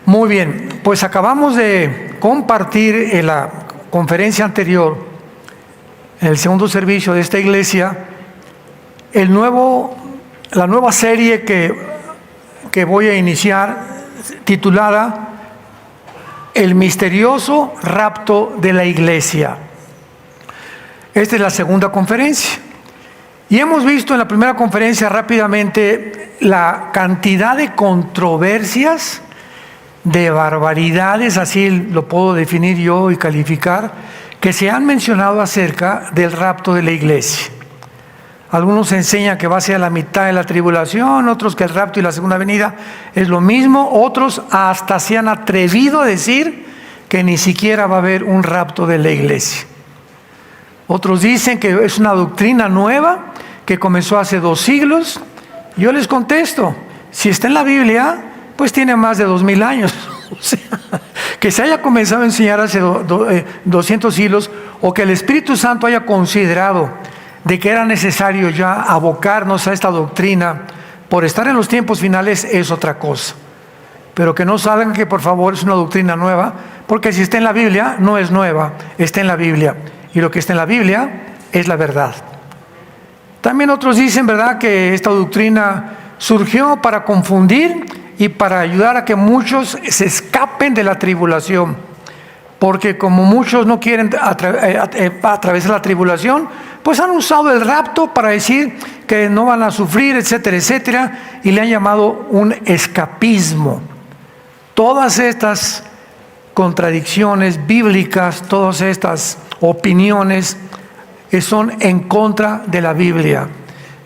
Muy bien, pues acabamos de compartir en la conferencia anterior, en el segundo servicio de esta iglesia, la nueva serie que voy a iniciar, titulada El misterioso rapto de la iglesia. Esta es la segunda conferencia. Y hemos visto en la primera conferencia rápidamente la cantidad de controversias, de barbaridades, así lo puedo definir yo y calificar, que se han mencionado acerca del rapto de la iglesia. Algunos enseñan que va hacia la mitad de la tribulación, otros que el rapto y la segunda venida es lo mismo, otros hasta se han atrevido a decir que ni siquiera va a haber un rapto de la iglesia. Otros dicen que es una doctrina nueva que comenzó hace 2 siglos. Yo les contesto, si está en la Biblia, pues tiene más de 2000 años. O sea, que se haya comenzado a enseñar hace 200 siglos, o que el Espíritu Santo haya considerado de que era necesario ya abocarnos a esta doctrina por estar en los tiempos finales, es otra cosa. Pero que no salgan que por favor es una doctrina nueva, porque si está en la Biblia, no es nueva, está en la Biblia. Y lo que está en la Biblia es la verdad. También otros dicen, ¿verdad?, que esta doctrina surgió para confundir y para ayudar a que muchos se escapen de la tribulación. Porque como muchos no quieren atravesar la tribulación, pues han usado el rapto para decir que no van a sufrir, etcétera, etcétera, y le han llamado un escapismo. Todas estas contradicciones bíblicas, todas estas opiniones que son en contra de la Biblia.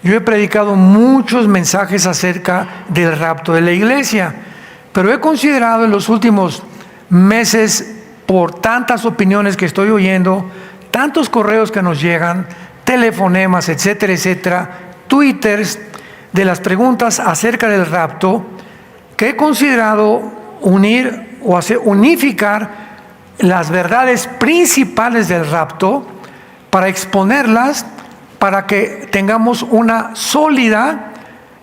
Yo he predicado muchos mensajes acerca del rapto de la iglesia, pero he considerado en los últimos meses, por tantas opiniones que estoy oyendo, tantos correos que nos llegan, telefonemas, etcétera, etcétera, twitters de las preguntas acerca del rapto, que he considerado unir o unificar las verdades principales del rapto para exponerlas, para que tengamos una sólida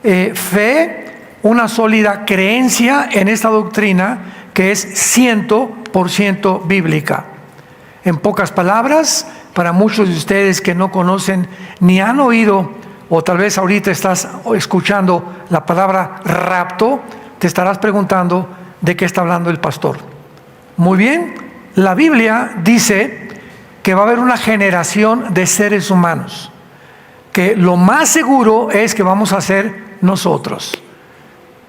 fe, una sólida creencia en esta doctrina que es 100% bíblica. En pocas palabras, para muchos de ustedes que no conocen ni han oído, o tal vez ahorita estás escuchando la palabra rapto, te estarás preguntando de qué está hablando el pastor. Muy bien, la Biblia dice que va a haber una generación de seres humanos, que lo más seguro es que vamos a ser nosotros.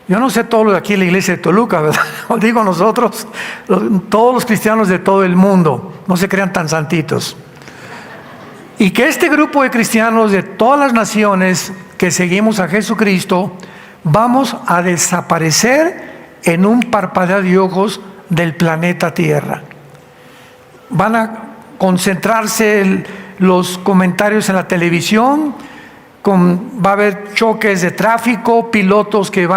Yo no sé todo lo de aquí en la iglesia de Toluca, ¿verdad? Digo nosotros, todos los cristianos de todo el mundo, no se crean tan santitos. Y que este grupo de cristianos de todas las naciones que seguimos a Jesucristo, vamos a desaparecer en un parpadeo de ojos del planeta Tierra. Van a concentrarse los comentarios en la televisión, va a haber choques de tráfico, pilotos que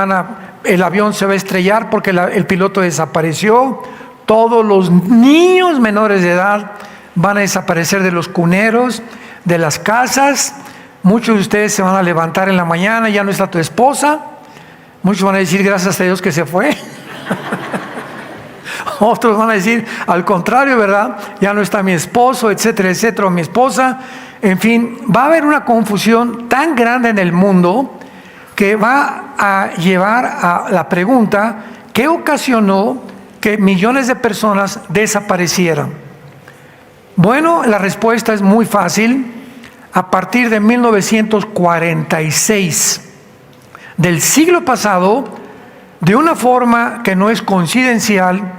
el avión se va a estrellar porque el piloto desapareció, todos los niños menores de edad van a desaparecer de los cuneros, de las casas, muchos de ustedes se van a levantar en la mañana, ya no está tu esposa, muchos van a decir gracias a Dios que se fue. Otros van a decir, al contrario, ¿verdad? Ya no está mi esposo, etcétera, etcétera, o mi esposa. En fin, va a haber una confusión tan grande en el mundo que va a llevar a la pregunta, ¿qué ocasionó que millones de personas desaparecieran? Bueno, la respuesta es muy fácil. A partir de 1946, del siglo pasado, de una forma que no es coincidencial,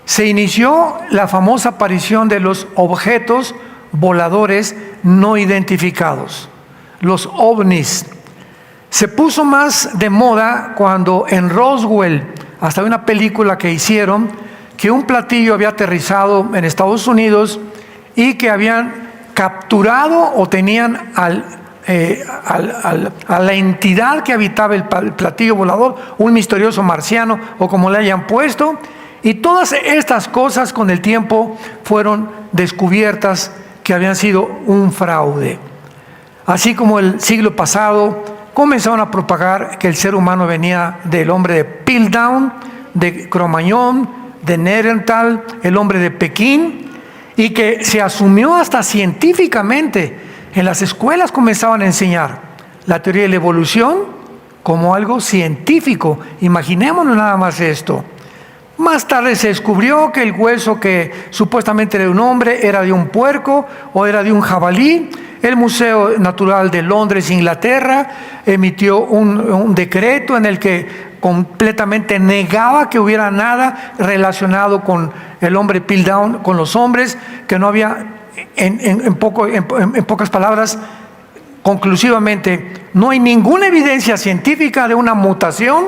se inició la famosa aparición de los objetos voladores no identificados, los ovnis. Se puso más de moda cuando en Roswell, hasta una película que hicieron, que un platillo había aterrizado en Estados Unidos y que habían capturado o tenían a la entidad que habitaba el platillo volador, un misterioso marciano o como le hayan puesto. Y todas estas cosas con el tiempo fueron descubiertas que habían sido un fraude. Así como el siglo pasado comenzaron a propagar que el ser humano venía del hombre de Piltdown, de Cromañón, de Neandertal, el hombre de Pekín, y que se asumió hasta científicamente. En las escuelas comenzaban a enseñar la teoría de la evolución como algo científico. Imaginémonos nada más esto. Más tarde se descubrió que el hueso que supuestamente era de un hombre era de un puerco o era de un jabalí. El Museo Natural de Londres, Inglaterra, emitió un decreto en el que completamente negaba que hubiera nada relacionado con el hombre Piltdown, con los hombres, que no había, en pocas palabras, conclusivamente, no hay ninguna evidencia científica de una mutación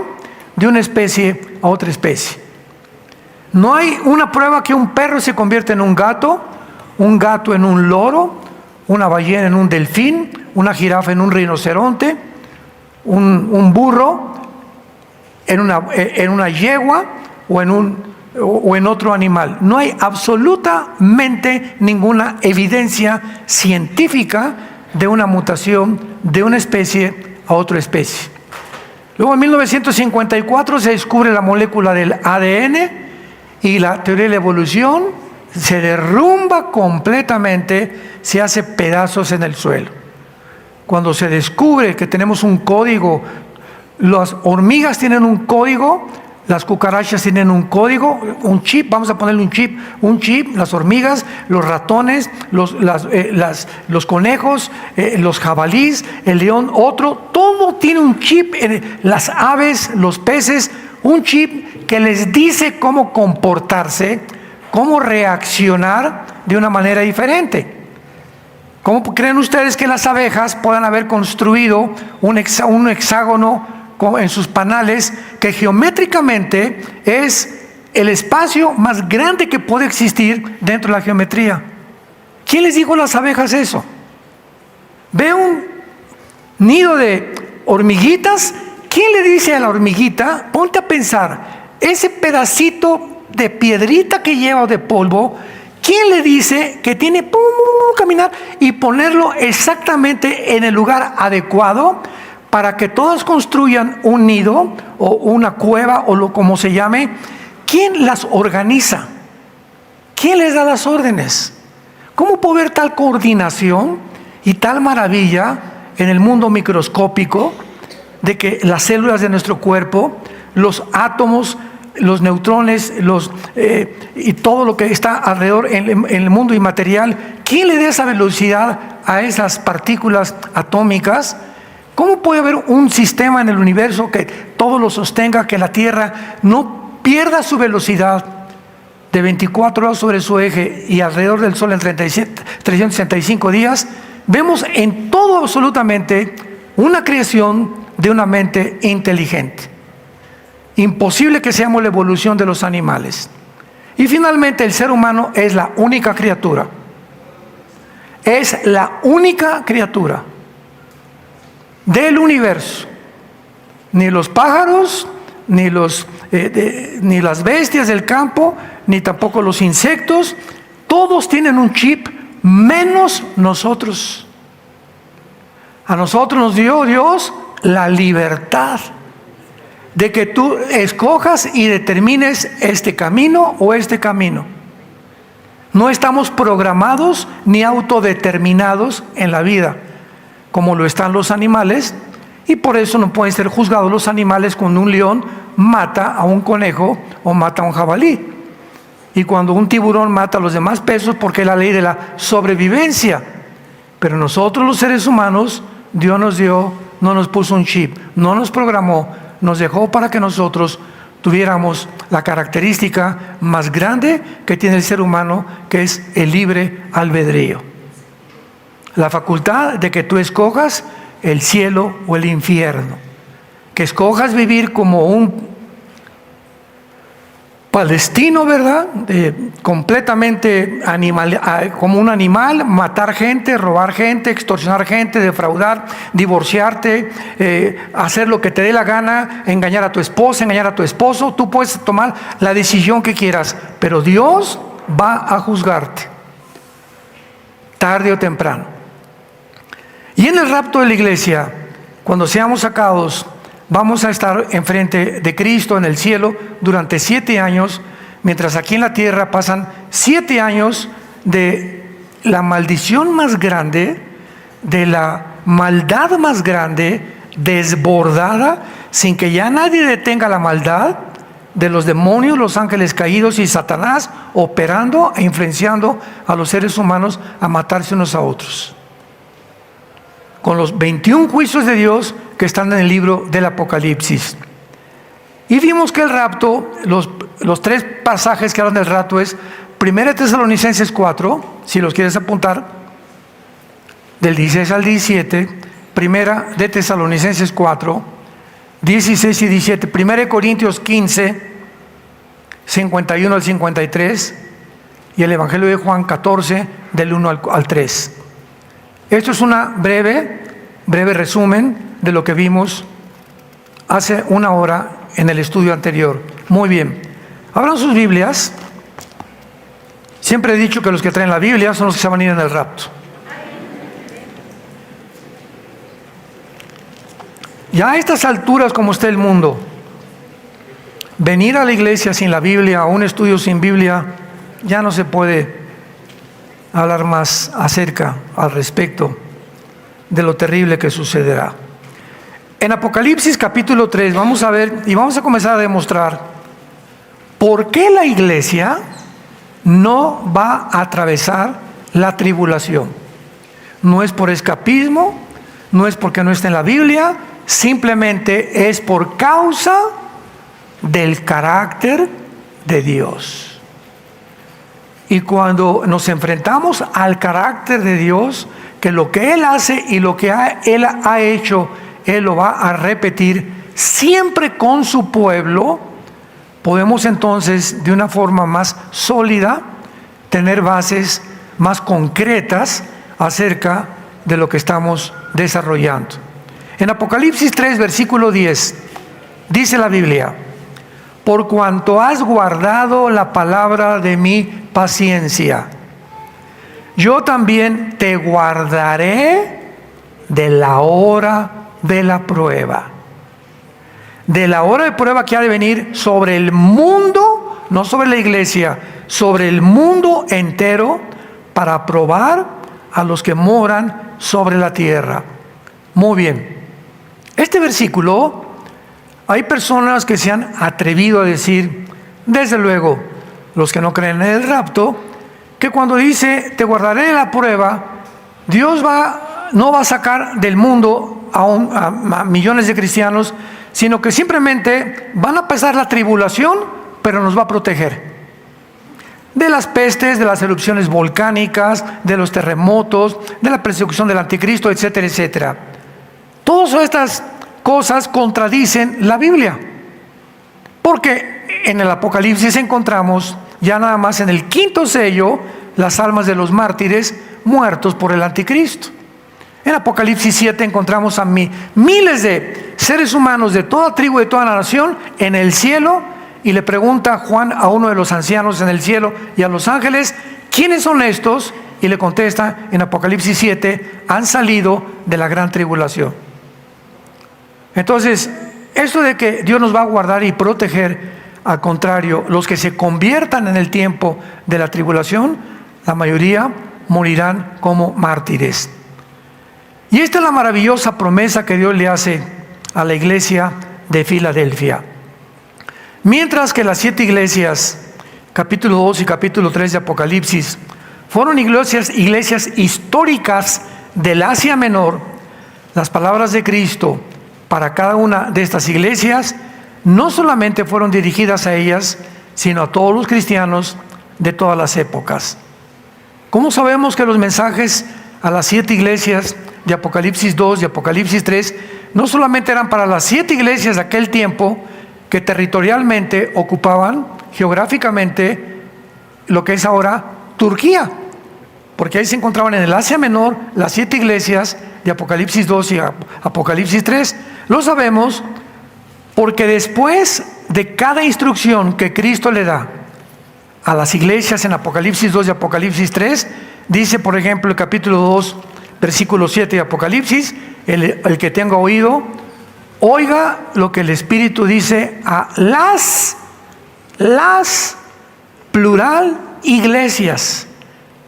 de una especie a otra especie. No hay una prueba que un perro se convierta en un gato en un loro, una ballena en un delfín, una jirafa en un rinoceronte, un burro en una yegua o en otro animal. No hay absolutamente ninguna evidencia científica de una mutación de una especie a otra especie. Luego en 1954 se descubre la molécula del ADN y la teoría de la evolución se derrumba completamente, se hace pedazos en el suelo. Cuando se descubre que tenemos un código, las hormigas tienen un código, las cucarachas tienen un código, un chip, vamos a ponerle un chip, las hormigas, los ratones, los conejos, los jabalíes, el león, otro, todo tiene un chip, las aves, los peces, un chip que les dice cómo comportarse, cómo reaccionar de una manera diferente. ¿Cómo creen ustedes que las abejas puedan haber construido un hexágono en sus panales que geométricamente es el espacio más grande que puede existir dentro de la geometría? ¿Quién les dijo a las abejas eso? Ve un nido de hormiguitas. ¿Quién le dice a la hormiguita, ponte a pensar, ese pedacito de piedrita que lleva de polvo, quién le dice que tiene que caminar y ponerlo exactamente en el lugar adecuado para que todos construyan un nido o una cueva o como se llame? ¿Quién las organiza? ¿Quién les da las órdenes? ¿Cómo puede haber tal coordinación y tal maravilla en el mundo microscópico de que las células de nuestro cuerpo, los átomos, los neutrones, y todo lo que está alrededor en el mundo inmaterial, quién le da esa velocidad a esas partículas atómicas? ¿Cómo puede haber un sistema en el universo que todo lo sostenga, que la Tierra no pierda su velocidad de 24 horas sobre su eje y alrededor del Sol en 365 días? Vemos en todo absolutamente una creación de una mente inteligente. Imposible que seamos la evolución de los animales. Y finalmente el ser humano es la única criatura. Es la única criatura del universo. Ni los pájaros, ni las bestias del campo, ni tampoco los insectos, todos tienen un chip, menos nosotros. A nosotros nos dio Dios la libertad de que tú escojas y determines este camino o este camino. No estamos programados ni autodeterminados en la vida, como lo están los animales, y por eso no pueden ser juzgados los animales cuando un león mata a un conejo o mata a un jabalí, y cuando un tiburón mata a los demás peces, porque es la ley de la sobrevivencia. Pero nosotros los seres humanos, Dios nos dio, no nos puso un chip, no nos programó, nos dejó para que nosotros tuviéramos la característica más grande que tiene el ser humano, que es el libre albedrío. La facultad de que tú escojas el cielo o el infierno, que escojas vivir como un palestino, ¿verdad? Completamente como un animal, matar gente, robar gente, extorsionar gente, defraudar, divorciarte, hacer lo que te dé la gana, engañar a tu esposa, engañar a tu esposo. Tú puedes tomar la decisión que quieras, pero Dios va a juzgarte, tarde o temprano. Y en el rapto de la iglesia, cuando seamos sacados vamos a estar enfrente de Cristo en el cielo durante 7 años, mientras aquí en la tierra pasan 7 años de la maldición más grande, de la maldad más grande, desbordada, sin que ya nadie detenga la maldad de los demonios, los ángeles caídos y Satanás operando e influenciando a los seres humanos a matarse unos a otros. Con los 21 juicios de Dios que están en el libro del Apocalipsis. Y vimos que el rapto, los 3 pasajes que hablan del rapto es 1 Tesalonicenses 4, si los quieres apuntar, del 16 al 17, 1 de Tesalonicenses 4, 16 y 17, 1 Corintios 15, 51 al 53, y el Evangelio de Juan 14, del 1 al 3. Esto es una breve resumen de lo que vimos hace 1 hora en el estudio anterior. Muy bien, abran sus Biblias. Siempre he dicho que los que traen la Biblia son los que se van a ir en el rapto. Ya a estas alturas, como está el mundo, venir a la iglesia sin la Biblia, a un estudio sin Biblia, ya no se puede hablar más al respecto de lo terrible que sucederá. En Apocalipsis capítulo 3 vamos a ver y vamos a comenzar a demostrar por qué la iglesia no va a atravesar la tribulación. No es por escapismo, no es porque no está en la Biblia, simplemente es por causa del carácter de Dios. Y cuando nos enfrentamos al carácter de Dios, que lo que Él hace y lo que Él ha hecho, Él lo va a repetir siempre con su pueblo, podemos entonces de una forma más sólida tener bases más concretas acerca de lo que estamos desarrollando. En Apocalipsis 3, versículo 10, dice la Biblia: por cuanto has guardado la palabra de mi paciencia, yo también te guardaré de la hora de la prueba. De la hora de prueba que ha de venir sobre el mundo, no sobre la iglesia, sobre el mundo entero, para probar a los que moran sobre la tierra. Muy bien. Este versículo, hay personas que se han atrevido a decir, desde luego, los que no creen en el rapto, que cuando dice, te guardaré de la prueba, Dios no va a sacar del mundo a millones de cristianos, sino que simplemente van a pasar la tribulación, pero nos va a proteger de las pestes, de las erupciones volcánicas, de los terremotos, de la persecución del anticristo, etcétera, etcétera. Todas estas cosas contradicen la Biblia, porque en el Apocalipsis encontramos ya nada más en el 5º sello las almas de los mártires muertos por el anticristo. En Apocalipsis 7 encontramos a miles de seres humanos de toda tribu, de toda nación en el cielo, y le pregunta Juan a uno de los ancianos en el cielo y a los ángeles, ¿quiénes son estos? Y le contesta en Apocalipsis 7, han salido de la gran tribulación. Entonces, esto de que Dios nos va a guardar y proteger, al contrario, los que se conviertan en el tiempo de la tribulación, la mayoría morirán como mártires. Y esta es la maravillosa promesa que Dios le hace a la iglesia de Filadelfia. Mientras que las 7 iglesias, capítulo 2 y capítulo 3 de Apocalipsis, fueron iglesias históricas del Asia Menor, las palabras de Cristo para cada una de estas iglesias no solamente fueron dirigidas a ellas, sino a todos los cristianos de todas las épocas. ¿Cómo sabemos que los mensajes a las 7 iglesias de Apocalipsis 2 y Apocalipsis 3 no solamente eran para las 7 iglesias de aquel tiempo que territorialmente ocupaban geográficamente lo que es ahora Turquía? Porque ahí se encontraban en el Asia Menor las 7 iglesias de Apocalipsis 2 y Apocalipsis 3. Lo sabemos porque después de cada instrucción que Cristo le da a las iglesias en Apocalipsis 2 y Apocalipsis 3, dice, por ejemplo, el capítulo 2, versículo 7 de Apocalipsis, el que tenga oído, Oiga lo que el Espíritu dice a las plural iglesias.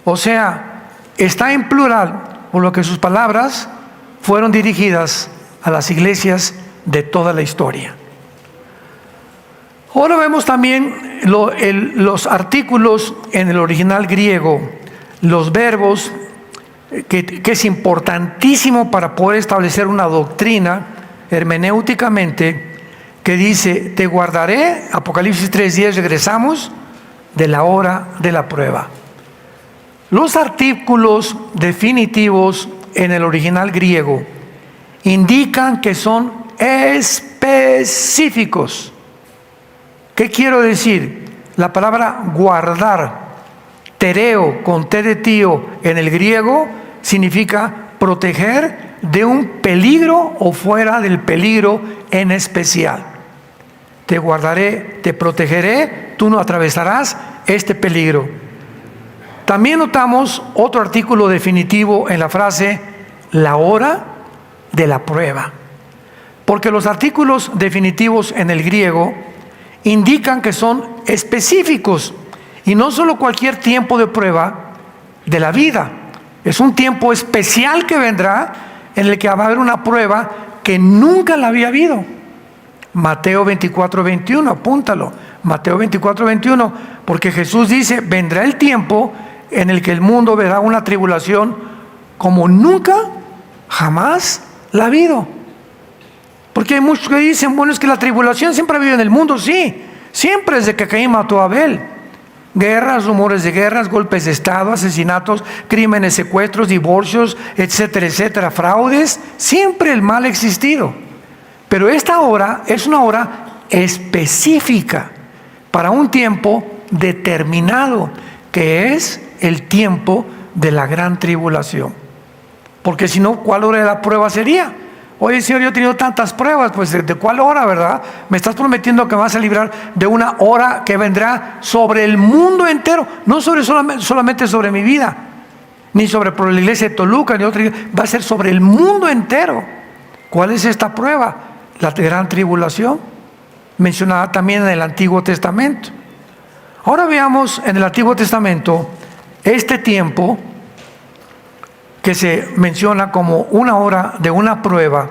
O sea, está en plural, por lo que sus palabras fueron dirigidas a las iglesias de toda la historia. Ahora vemos también los artículos en el original griego, los verbos, que es importantísimo para poder establecer una doctrina hermenéuticamente, que dice: te guardaré, Apocalipsis 3:10, regresamos, de la hora de la prueba. Los artículos definitivos en el original griego indican que son específicos. ¿Qué quiero decir? La palabra guardar, tereo con T de tío en el griego, significa proteger de un peligro o fuera del peligro en especial. Te guardaré, te protegeré, tú no atravesarás este peligro. También notamos otro artículo definitivo en la frase la hora de la prueba, porque los artículos definitivos en el griego indican que son específicos y no solo cualquier tiempo de prueba de la vida. Es un tiempo especial que vendrá en el que va a haber una prueba que nunca la había habido. Mateo 24:21, apúntalo. Mateo 24:21, porque Jesús dice: vendrá el tiempo en el que el mundo verá una tribulación como nunca, jamás la ha habido. Porque hay muchos que dicen: bueno, es que la tribulación siempre ha habido en el mundo. Sí, siempre, desde que Caín mató a Abel. Guerras, rumores de guerras, golpes de estado, asesinatos, crímenes, secuestros, divorcios, etcétera, etcétera, fraudes. Siempre el mal ha existido. Pero esta hora es una hora específica para un tiempo determinado, que es el tiempo de la gran tribulación. Porque si no, ¿cuál hora de la prueba sería? Oye, Señor, yo he tenido tantas pruebas, pues ¿de cuál hora, verdad? Me estás prometiendo que me vas a librar de una hora que vendrá sobre el mundo entero, no solamente sobre mi vida, ni sobre por la iglesia de Toluca, ni otra iglesia, va a ser sobre el mundo entero. ¿Cuál es esta prueba? La gran tribulación, mencionada también en el Antiguo Testamento. Ahora veamos en el Antiguo Testamento este tiempo que se menciona como una hora de una prueba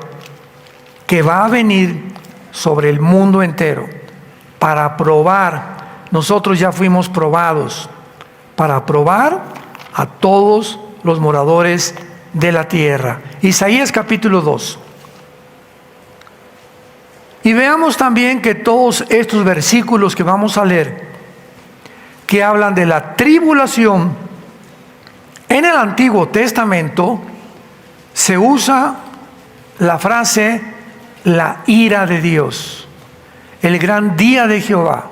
que va a venir sobre el mundo entero para probar. Nosotros ya fuimos probados, para probar a todos los moradores de la tierra. Isaías capítulo 2. Y veamos también que todos estos versículos que vamos a leer, que hablan de la tribulación, en el Antiguo Testamento se usa la frase la ira de Dios, el gran día de Jehová,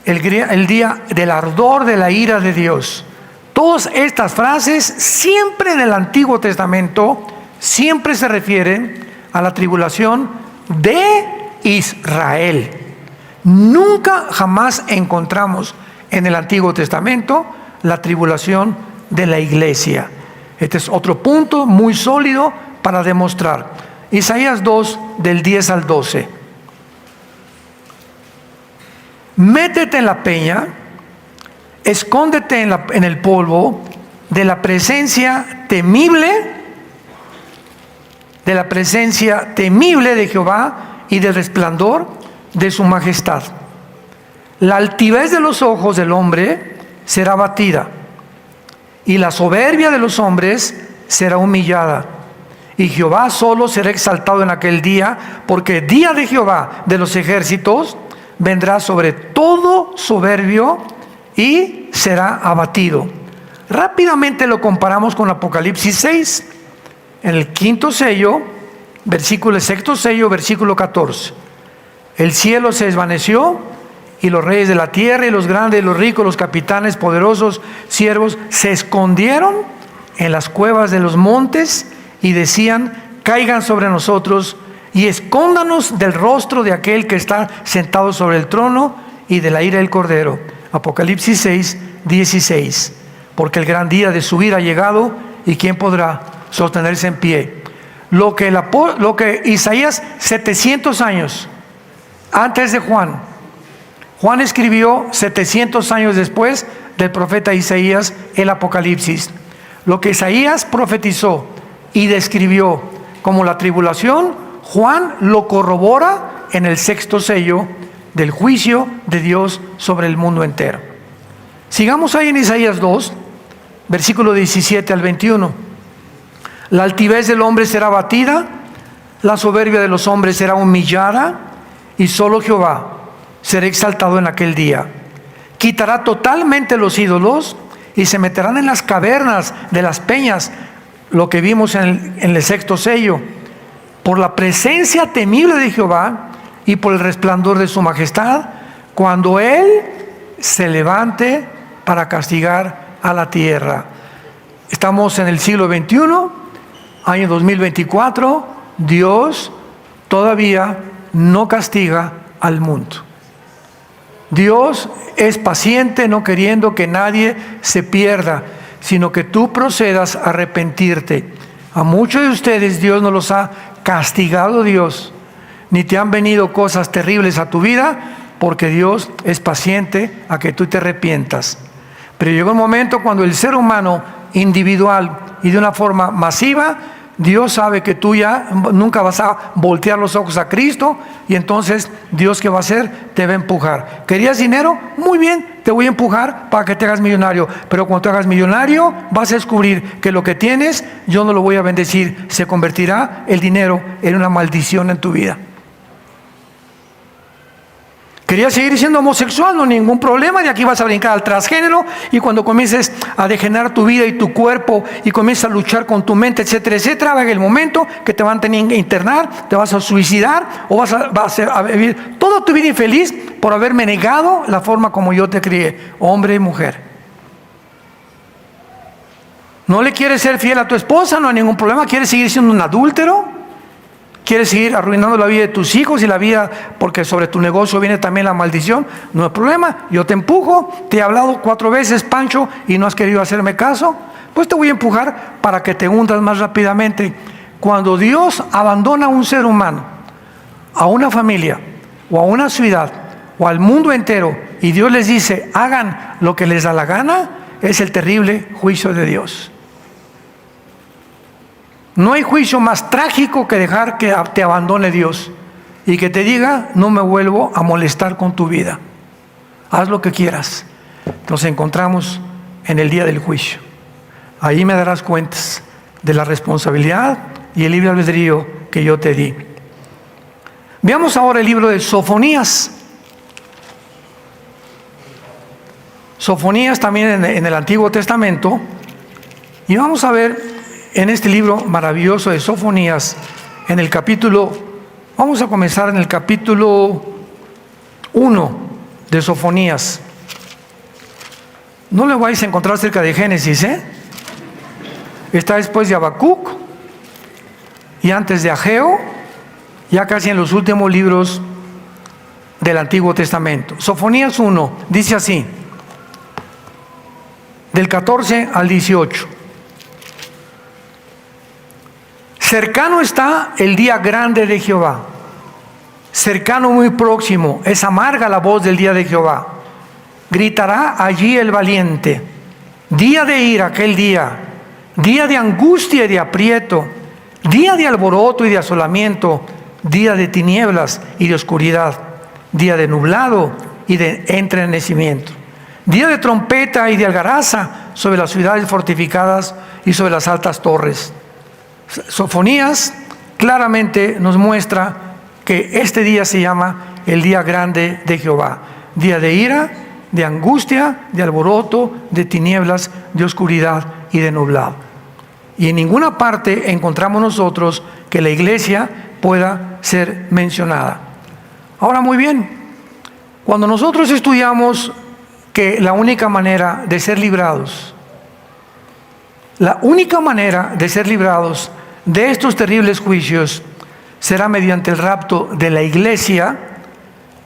el día del ardor de la ira de Dios. Todas estas frases siempre en el Antiguo Testamento siempre se refieren a la tribulación de Israel. Nunca jamás encontramos en el Antiguo Testamento la tribulación de la iglesia. Este es otro punto muy sólido para demostrar. Isaías 2, del 10 al 12. Métete en la peña, escóndete en el polvo de la presencia temible de Jehová y del resplandor de su majestad. La altivez de los ojos del hombre será abatida, y la soberbia de los hombres será humillada. Y Jehová solo será exaltado en aquel día, porque el día de Jehová de los ejércitos vendrá sobre todo soberbio y será abatido. Rápidamente lo comparamos con Apocalipsis 6, en el quinto sello, sexto sello, versículo 14. El cielo se desvaneció, y los reyes de la tierra, y los grandes, los ricos, los capitanes, poderosos, siervos, se escondieron en las cuevas de los montes y decían: caigan sobre nosotros y escóndanos del rostro de aquel que está sentado sobre el trono y de la ira del Cordero. Apocalipsis 6, 16. Porque el gran día de su ira ha llegado, y ¿quién podrá sostenerse en pie? lo que Isaías 700 años antes de Juan. Juan escribió 700 años después del profeta Isaías el Apocalipsis. Lo que Isaías profetizó y describió como la tribulación, Juan lo corrobora en el 6º sello del juicio de Dios sobre el mundo entero. Sigamos ahí en Isaías 2, versículo 17 al 21. La altivez del hombre será abatida, la soberbia de los hombres será humillada, y solo Jehová será exaltado en aquel día. Quitará totalmente los ídolos y se meterán en las cavernas de las peñas, lo que vimos en el 6º sello, por la presencia temible de Jehová y por el resplandor de su majestad, cuando Él se levante para castigar a la tierra. Estamos en el siglo XXI, año 2024, Dios todavía no castiga al mundo. Dios es paciente, no queriendo que nadie se pierda, sino que tú procedas a arrepentirte. A muchos de ustedes Dios no los ha castigado, Dios, ni te han venido cosas terribles a tu vida, porque Dios es paciente a que tú te arrepientas. Pero llegó un momento cuando el ser humano individual y de una forma masiva, Dios sabe que tú ya nunca vas a voltear los ojos a Cristo, y entonces Dios, ¿qué va a hacer? Te va a empujar. ¿Querías dinero? Muy bien, te voy a empujar para que te hagas millonario. Pero cuando te hagas millonario, vas a descubrir que lo que tienes, yo no lo voy a bendecir. Se convertirá el dinero en una maldición en tu vida. ¿Querías seguir siendo homosexual? No hay ningún problema. De aquí vas a brincar al transgénero, y cuando comiences a degenerar tu vida y tu cuerpo y comiences a luchar con tu mente, etcétera, etcétera, va a llegar el momento que te van a tener que internar, te vas a suicidar o vas a vivir toda tu vida infeliz por haberme negado la forma como yo te crié, hombre y mujer. ¿No le quieres ser fiel a tu esposa? No hay ningún problema. ¿Quieres seguir siendo un adúltero? ¿Quieres seguir arruinando la vida de tus hijos y la vida, porque sobre tu negocio viene también la maldición? No hay problema, yo te empujo. Te he hablado 4 veces, Pancho, y no has querido hacerme caso. Pues te voy a empujar para que te hundas más rápidamente. Cuando Dios abandona a un ser humano, a una familia, o a una ciudad, o al mundo entero, y Dios les dice, hagan lo que les da la gana, es el terrible juicio de Dios. No hay juicio más trágico que dejar que te abandone Dios y que te diga, no me vuelvo a molestar con tu vida. Haz lo que quieras. Nos encontramos en el día del juicio. Ahí me darás cuentas de la responsabilidad y el libre albedrío que yo te di. Veamos ahora el libro de Sofonías. Sofonías también en el Antiguo Testamento. Y vamos a ver en este libro maravilloso de Sofonías, en el capítulo, vamos a comenzar en el capítulo 1 de Sofonías. No lo vais a encontrar cerca de Génesis, está después de Habacuc y antes de Ageo, ya casi en los últimos libros del Antiguo Testamento. Sofonías 1 dice así, del 14 al 18. Cercano está el día grande de Jehová, cercano, muy próximo, es amarga la voz del día de Jehová. Gritará allí el valiente, día de ira aquel día, día de angustia y de aprieto, día de alboroto y de asolamiento, día de tinieblas y de oscuridad, día de nublado y de entrenecimiento, día de trompeta y de algaraza sobre las ciudades fortificadas y sobre las altas torres. Sofonías claramente nos muestra que este día se llama el día grande de Jehová, día de ira, de angustia, de alboroto, de tinieblas, de oscuridad y de nublado. Y en ninguna parte encontramos nosotros que la iglesia pueda ser mencionada. Ahora, muy bien, cuando nosotros estudiamos que la única manera de ser librados, de estos terribles juicios será mediante el rapto de la iglesia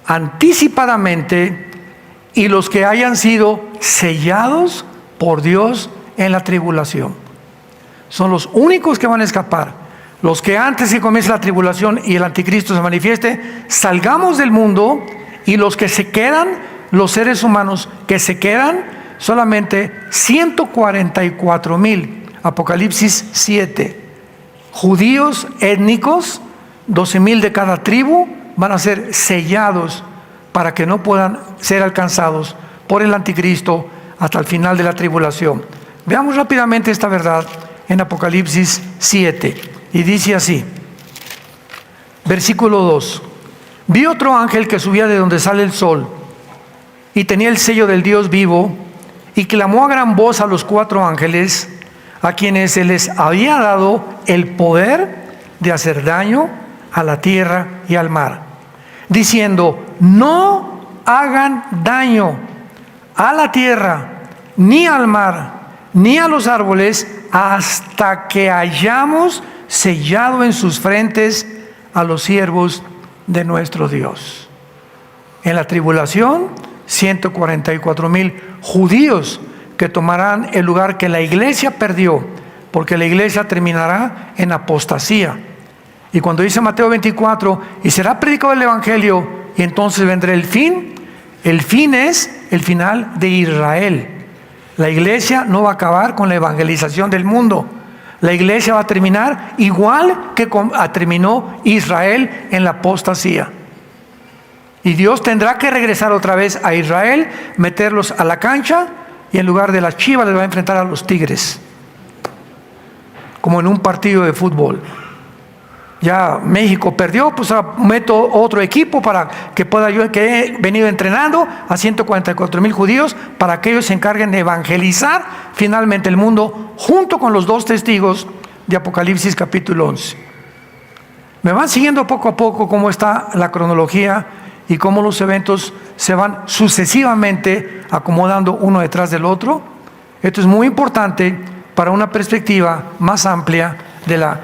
anticipadamente, y los que hayan sido sellados por Dios en la tribulación. Son los únicos que van a escapar. Los que antes que comience la tribulación y el anticristo se manifieste, salgamos del mundo, y los que se quedan, los seres humanos que se quedan, solamente 144,000. Apocalipsis 7. Judíos étnicos, 12,000 de cada tribu, van a ser sellados para que no puedan ser alcanzados por el anticristo hasta el final de la tribulación. Veamos rápidamente esta verdad en Apocalipsis 7. Y dice así, versículo 2. Vi otro ángel que subía de donde sale el sol, y tenía el sello del Dios vivo, y clamó a gran voz a los 4 ángeles, a quienes se les había dado el poder de hacer daño a la tierra y al mar, diciendo: no hagan daño a la tierra, ni al mar, ni a los árboles, hasta que hayamos sellado en sus frentes a los siervos de nuestro Dios. En la tribulación, 144,000 judíos que tomarán el lugar que la iglesia perdió, porque la iglesia terminará en apostasía. Y cuando dice Mateo 24, y será predicado el evangelio, y entonces vendrá el fin es el final de Israel. La iglesia no va a acabar con la evangelización del mundo. La iglesia va a terminar igual que terminó Israel en la apostasía. Y Dios tendrá que regresar otra vez a Israel, meterlos a la cancha, y en lugar de las Chivas les va a enfrentar a los Tigres, como en un partido de fútbol. Ya México perdió, pues meto otro equipo para que pueda yo, que he venido entrenando a 144,000 judíos, para que ellos se encarguen de evangelizar finalmente el mundo, junto con los 2 testigos de Apocalipsis capítulo 11. Me van siguiendo poco a poco cómo está la cronología y cómo los eventos se van sucesivamente acomodando uno detrás del otro. Esto es muy importante para una perspectiva más amplia de la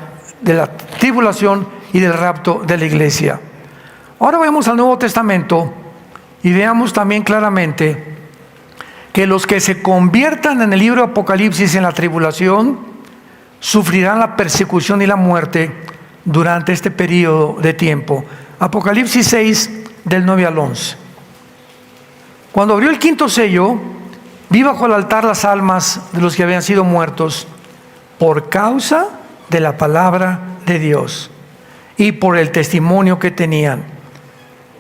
tribulación y del rapto de la iglesia. Ahora vamos al Nuevo Testamento y veamos también claramente que los que se conviertan en el libro de Apocalipsis en la tribulación sufrirán la persecución y la muerte durante este periodo de tiempo. Apocalipsis 6, del 9 al 11. Cuando abrió el 5º sello, vi bajo el altar las almas de los que habían sido muertos por causa de la palabra de Dios y por el testimonio que tenían.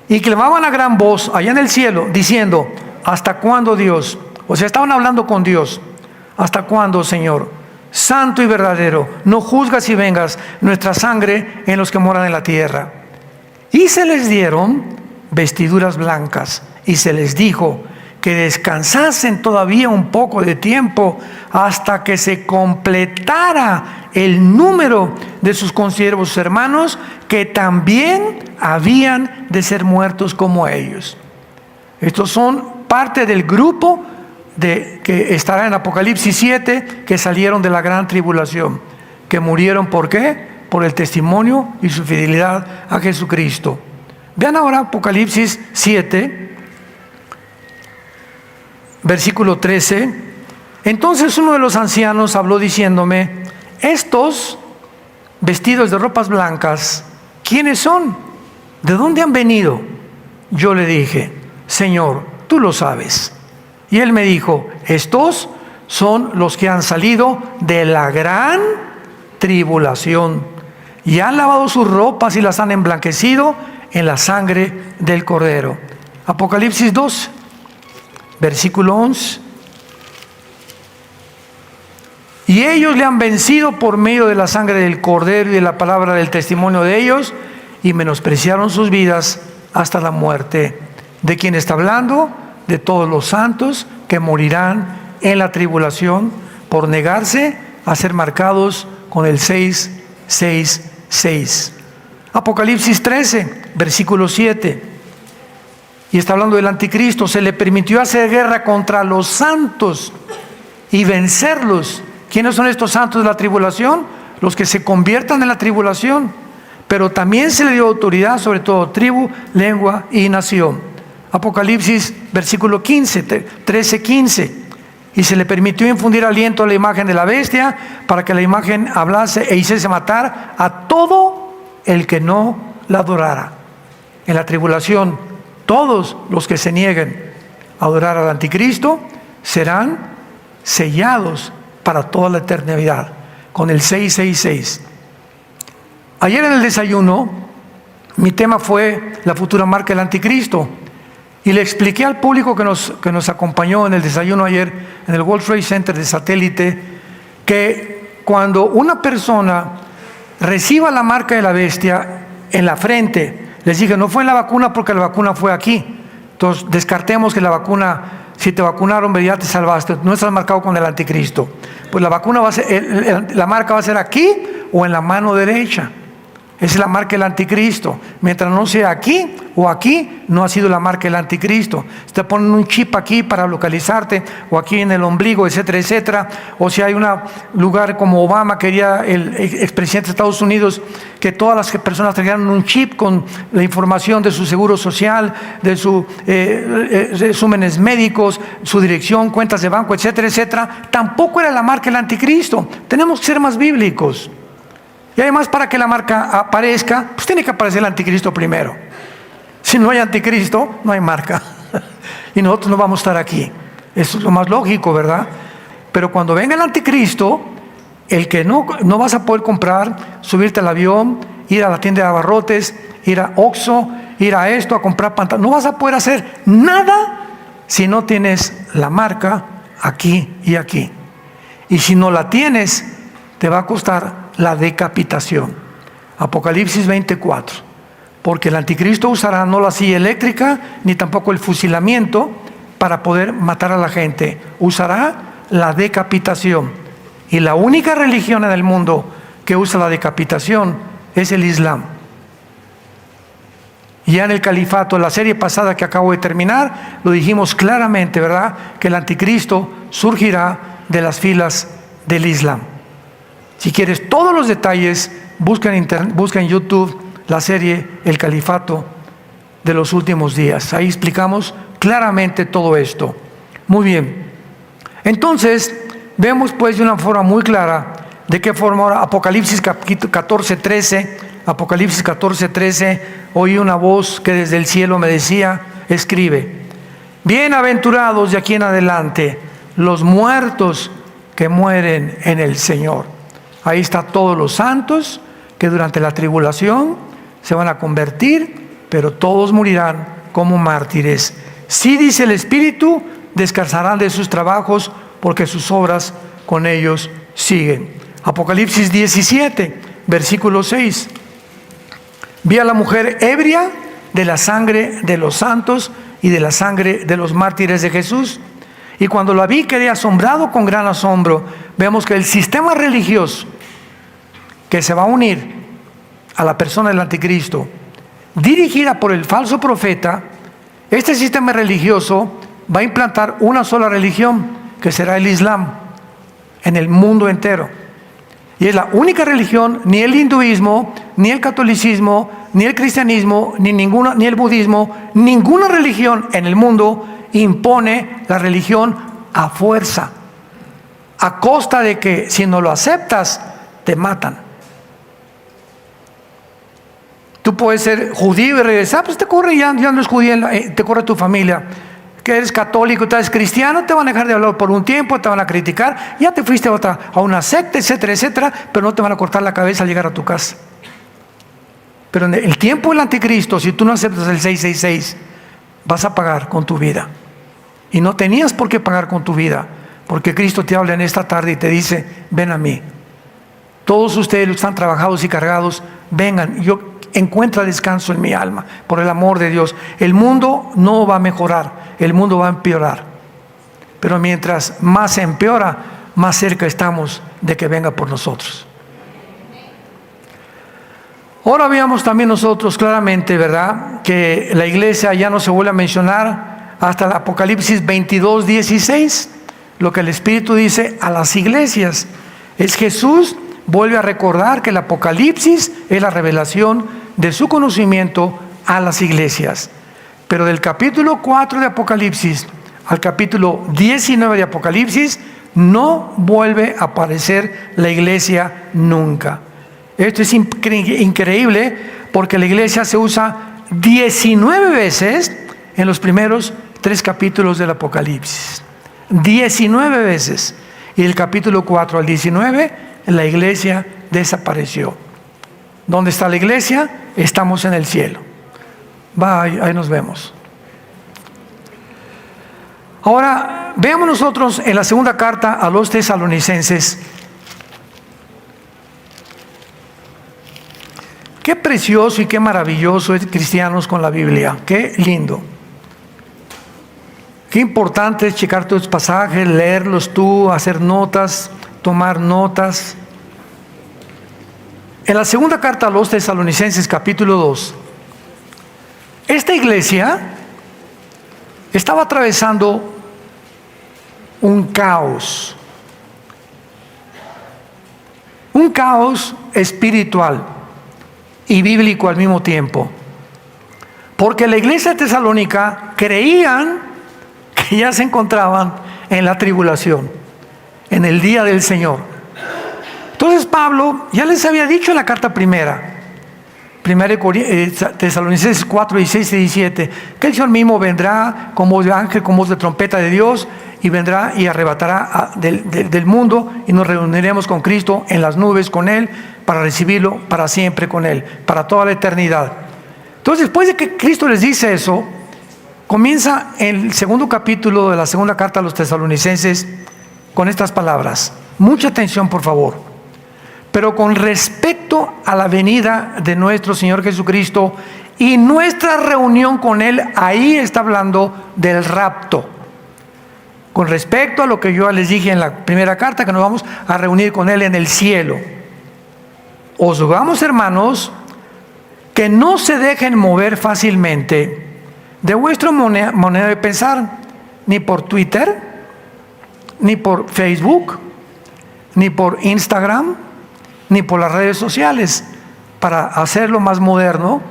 Y clamaban a gran voz allá en el cielo, diciendo: ¿hasta cuándo, Dios? O sea, estaban hablando con Dios. ¿Hasta cuándo, Señor, santo y verdadero, no juzgas y vengas nuestra sangre en los que moran en la tierra? Y se les dieron vestiduras blancas, y se les dijo que descansasen todavía un poco de tiempo, hasta que se completara el número de sus consiervos hermanos, que también habían de ser muertos como ellos. Estos son parte del grupo que estará en Apocalipsis 7, que salieron de la gran tribulación, que murieron. ¿Por qué? Por el testimonio y su fidelidad a Jesucristo. Vean ahora Apocalipsis 7, versículo 13. Entonces uno de los ancianos habló diciéndome: estos vestidos de ropas blancas, ¿quiénes son? ¿De dónde han venido? Yo le dije: Señor, tú lo sabes. Y él me dijo: estos son los que han salido de la gran tribulación, y han lavado sus ropas y las han emblanquecido en la sangre del Cordero. Apocalipsis 2, versículo 11. Y ellos le han vencido por medio de la sangre del Cordero y de la palabra del testimonio de ellos, y menospreciaron sus vidas hasta la muerte. ¿De quién está hablando? De todos los santos que morirán en la tribulación por negarse a ser marcados con el 666. Apocalipsis 13, versículo 7. Y está hablando del anticristo. Se le permitió hacer guerra contra los santos y vencerlos. ¿Quiénes son estos santos de la tribulación? Los que se conviertan en la tribulación. Pero también se le dio autoridad sobre todo tribu, lengua y nación. Apocalipsis, versículo 15, 13, 15. y se le permitió infundir aliento a la imagen de la bestia para que la imagen hablase e hiciese matar a todo el que no la adorara. En la tribulación, todos los que se nieguen a adorar al anticristo serán sellados para toda la eternidad con el 666. Ayer en el desayuno mi tema fue la futura marca del anticristo, y le expliqué al público que nos acompañó en el desayuno ayer en el World Trade Center de Satélite que cuando una persona reciba la marca de la bestia en la frente, les dije, no fue en la vacuna porque la vacuna fue aquí, entonces descartemos que la vacuna, si te vacunaron, ya te salvaste, no estás marcado con el anticristo. Pues la vacuna va a ser, la marca va a ser aquí o en la mano derecha. Esa es la marca del anticristo. Mientras no sea aquí o aquí, no ha sido la marca del anticristo. Si te ponen un chip aquí para localizarte, o aquí en el ombligo, etcétera, etcétera. O si hay un lugar como Obama, quería el expresidente de Estados Unidos, que todas las personas trajeran un chip con la información de su seguro social, de sus resúmenes médicos, su dirección, cuentas de banco, etcétera, etcétera. Tampoco era la marca del anticristo. Tenemos que ser más bíblicos. Y además, para que la marca aparezca, pues tiene que aparecer el anticristo primero. Si no hay anticristo, no hay marca. Y nosotros no vamos a estar aquí. Eso es lo más lógico, ¿verdad? Pero cuando venga el anticristo, el que no vas a poder comprar, subirte al avión, ir a la tienda de abarrotes, ir a Oxxo, ir a esto, a comprar pantalones. No vas a poder hacer nada si no tienes la marca aquí y aquí. Y si no la tienes, te va a costar la decapitación. Apocalipsis 24. Porque el anticristo usará no la silla eléctrica ni tampoco el fusilamiento para poder matar a la gente. Usará la decapitación. Y la única religión en el mundo que usa la decapitación es el Islam. Y ya en el califato, la serie pasada que acabo de terminar, lo dijimos claramente, ¿verdad? Que el anticristo surgirá de las filas del Islam. Si quieres todos los detalles, busca en YouTube la serie El Califato de los Últimos Días. Ahí explicamos claramente todo esto. Muy bien. Entonces, vemos pues de una forma muy clara de qué forma ahora Apocalipsis 14:13, Apocalipsis 14:13, oí una voz que desde el cielo me decía, escribe, bienaventurados de aquí en adelante los muertos que mueren en el Señor. Ahí está todos los santos que durante la tribulación se van a convertir, pero todos morirán como mártires. Sí, dice el Espíritu, descansarán de sus trabajos porque sus obras con ellos siguen. Apocalipsis 17, versículo 6. Vi a la mujer ebria de la sangre de los santos y de la sangre de los mártires de Jesús. Y cuando la vi quedé asombrado con gran asombro. Vemos que el sistema religioso que se va a unir a la persona del anticristo, dirigida por el falso profeta, este sistema religioso va a implantar una sola religión, que será el Islam, en el mundo entero. Y es la única religión, ni el hinduismo, ni el catolicismo, ni el cristianismo, ni el budismo, ninguna religión en el mundo impone la religión a fuerza, a costa de que si no lo aceptas, te matan. Tú puedes ser judío y regresar, pues te corre, ya no es judío, te corre tu familia. Que eres católico, tú eres cristiano, te van a dejar de hablar por un tiempo, te van a criticar, ya te fuiste a una secta, etcétera, etcétera, pero no te van a cortar la cabeza al llegar a tu casa. Pero en el tiempo del anticristo, si tú no aceptas el 666, vas a pagar con tu vida. Y no tenías por qué pagar con tu vida, porque Cristo te habla en esta tarde y te dice, ven a mí. Todos ustedes los que están trabajados y cargados, vengan, yo encuentra descanso en mi alma, por el amor de Dios. El mundo no va a mejorar, el mundo va a empeorar. Pero mientras más se empeora, más cerca estamos de que venga por nosotros. Ahora veamos también nosotros claramente, ¿verdad?, que la iglesia ya no se vuelve a mencionar hasta el Apocalipsis 22:16, lo que el Espíritu dice a las iglesias. Es Jesús vuelve a recordar que el Apocalipsis es la revelación de su conocimiento a las iglesias. Pero del capítulo 4 de Apocalipsis al capítulo 19 de Apocalipsis, no vuelve a aparecer la iglesia nunca. Esto es increíble porque la iglesia se usa 19 veces en los primeros 3 capítulos del Apocalipsis. 19 veces. Y del capítulo 4 al 19, la iglesia desapareció. ¿Dónde está la iglesia? Estamos en el cielo. Ahí nos vemos. Ahora, veamos nosotros en la segunda carta a los tesalonicenses. Qué precioso y qué maravilloso es cristianos con la Biblia. Qué lindo. Qué importante es checar tus pasajes, leerlos tú, hacer notas, tomar notas. En la segunda carta a los tesalonicenses, capítulo 2, esta iglesia estaba atravesando un caos espiritual y bíblico al mismo tiempo. Porque la iglesia de Tesalónica creían que ya se encontraban en la tribulación, en el día del Señor. Entonces Pablo ya les había dicho en la carta primera Tesalonicenses 4, 16 y 17, que el Señor mismo vendrá con voz de ángel, con voz de trompeta de Dios, y vendrá y arrebatará del mundo, y nos reuniremos con Cristo en las nubes con Él, para recibirlo para siempre con Él, para toda la eternidad. Entonces, después de que Cristo les dice eso, comienza el segundo capítulo de la segunda carta a los tesalonicenses con estas palabras. Mucha atención, por favor. Pero con respecto a la venida de nuestro Señor Jesucristo y nuestra reunión con Él, ahí está hablando del rapto. Con respecto a lo que yo les dije en la primera carta, que nos vamos a reunir con Él en el cielo. Os rogamos, hermanos, que no se dejen mover fácilmente de vuestra manera de pensar, ni por Twitter, ni por Facebook, ni por Instagram, ni por las redes sociales, para hacerlo más moderno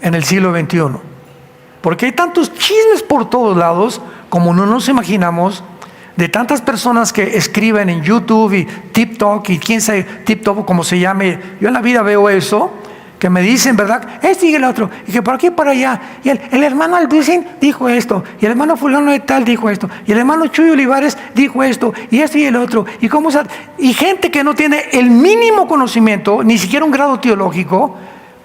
en el siglo XXI. Porque hay tantos chismes por todos lados, como no nos imaginamos, de tantas personas que escriben en YouTube y TikTok, y quién sabe, TikTok como se llame. Yo en la vida veo eso, que me dicen, ¿verdad? Este y el otro, y que por aquí y por allá, y el hermano Alducin dijo esto, y el hermano fulano de tal dijo esto, y el hermano Chuy Olivares dijo esto, y esto y el otro, y gente que no tiene el mínimo conocimiento, ni siquiera un grado teológico,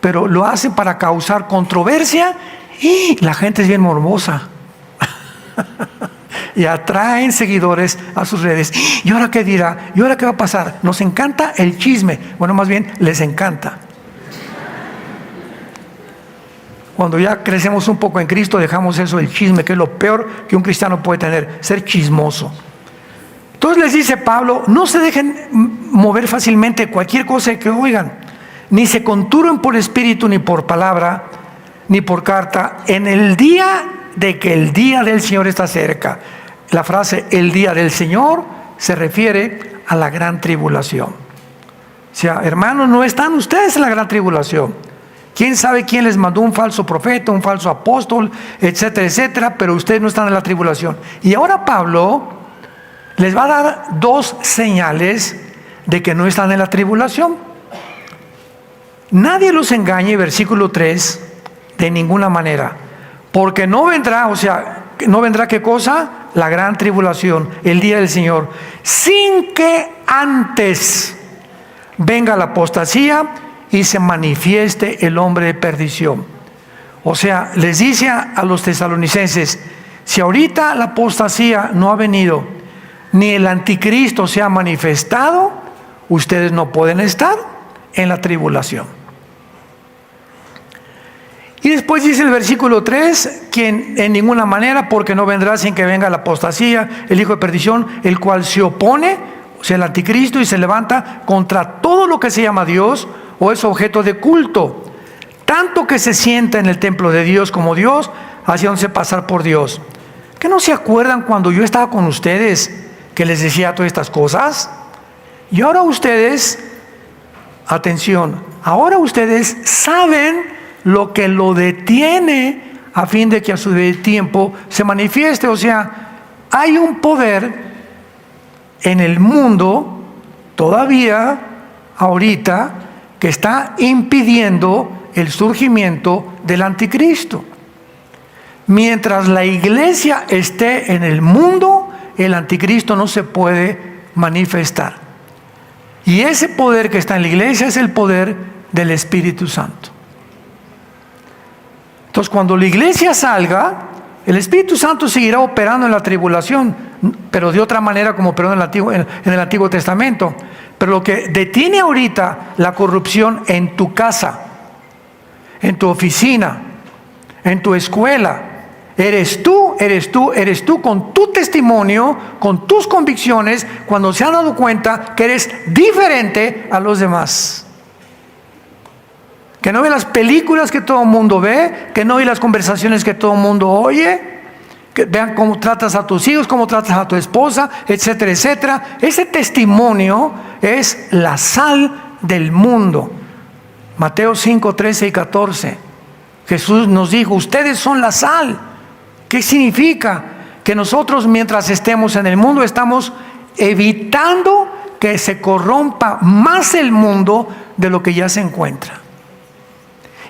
pero lo hace para causar controversia, y la gente es bien morbosa. Y atraen seguidores a sus redes. ¿Y ahora qué dirá? ¿Y ahora qué va a pasar? Nos encanta el chisme. Bueno, más bien, les encanta. Cuando ya crecemos un poco en Cristo, dejamos eso del chisme, que es lo peor que un cristiano puede tener, ser chismoso. Entonces les dice Pablo, no se dejen mover fácilmente cualquier cosa que oigan, ni se conturben por espíritu, ni por palabra, ni por carta, en el día de que el día del Señor está cerca. La frase, el día del Señor, se refiere a la gran tribulación. O sea, hermanos, no están ustedes en la gran tribulación. ¿Quién sabe quién les mandó un falso profeta, un falso apóstol, etcétera, etcétera? Pero ustedes no están en la tribulación. Y ahora Pablo les va a dar 2 señales de que no están en la tribulación. Nadie los engañe, versículo 3, de ninguna manera. Porque no vendrá, o sea, no vendrá ¿qué cosa? La gran tribulación, el día del Señor, sin que antes venga la apostasía y se manifieste el hombre de perdición. O sea, les dice a los tesalonicenses, si ahorita la apostasía no ha venido, ni el anticristo se ha manifestado, ustedes no pueden estar en la tribulación. Y después dice el versículo 3, quien en ninguna manera, porque no vendrá sin que venga la apostasía, el hijo de perdición, el cual se opone, o sea, el anticristo, y se levanta contra todo lo que se llama Dios, o es objeto de culto, tanto que se sienta en el templo de Dios como Dios, haciéndose pasar por Dios. ¿Qué no se acuerdan cuando yo estaba con ustedes que les decía todas estas cosas? Y ahora ustedes, atención, ahora ustedes saben lo que lo detiene a fin de que a su tiempo se manifieste. O sea, hay un poder en el mundo, todavía, ahorita, que está impidiendo el surgimiento del anticristo. Mientras la iglesia esté en el mundo, el anticristo no se puede manifestar. Y ese poder que está en la iglesia es el poder del Espíritu Santo. Entonces, cuando la iglesia salga, el Espíritu Santo seguirá operando en la tribulación, pero de otra manera como operó en el Antiguo Testamento. Pero lo que detiene ahorita la corrupción en tu casa, en tu oficina, en tu escuela, eres tú con tu testimonio, con tus convicciones, cuando se han dado cuenta que eres diferente a los demás. Que no ve las películas que todo el mundo ve, que no ve las conversaciones que todo el mundo oye, que vean cómo tratas a tus hijos, cómo tratas a tu esposa, etcétera, etcétera. Ese testimonio es la sal del mundo. Mateo 5, 13 y 14. Jesús nos dijo, ustedes son la sal. ¿Qué significa? Que nosotros mientras estemos en el mundo estamos evitando que se corrompa más el mundo de lo que ya se encuentra.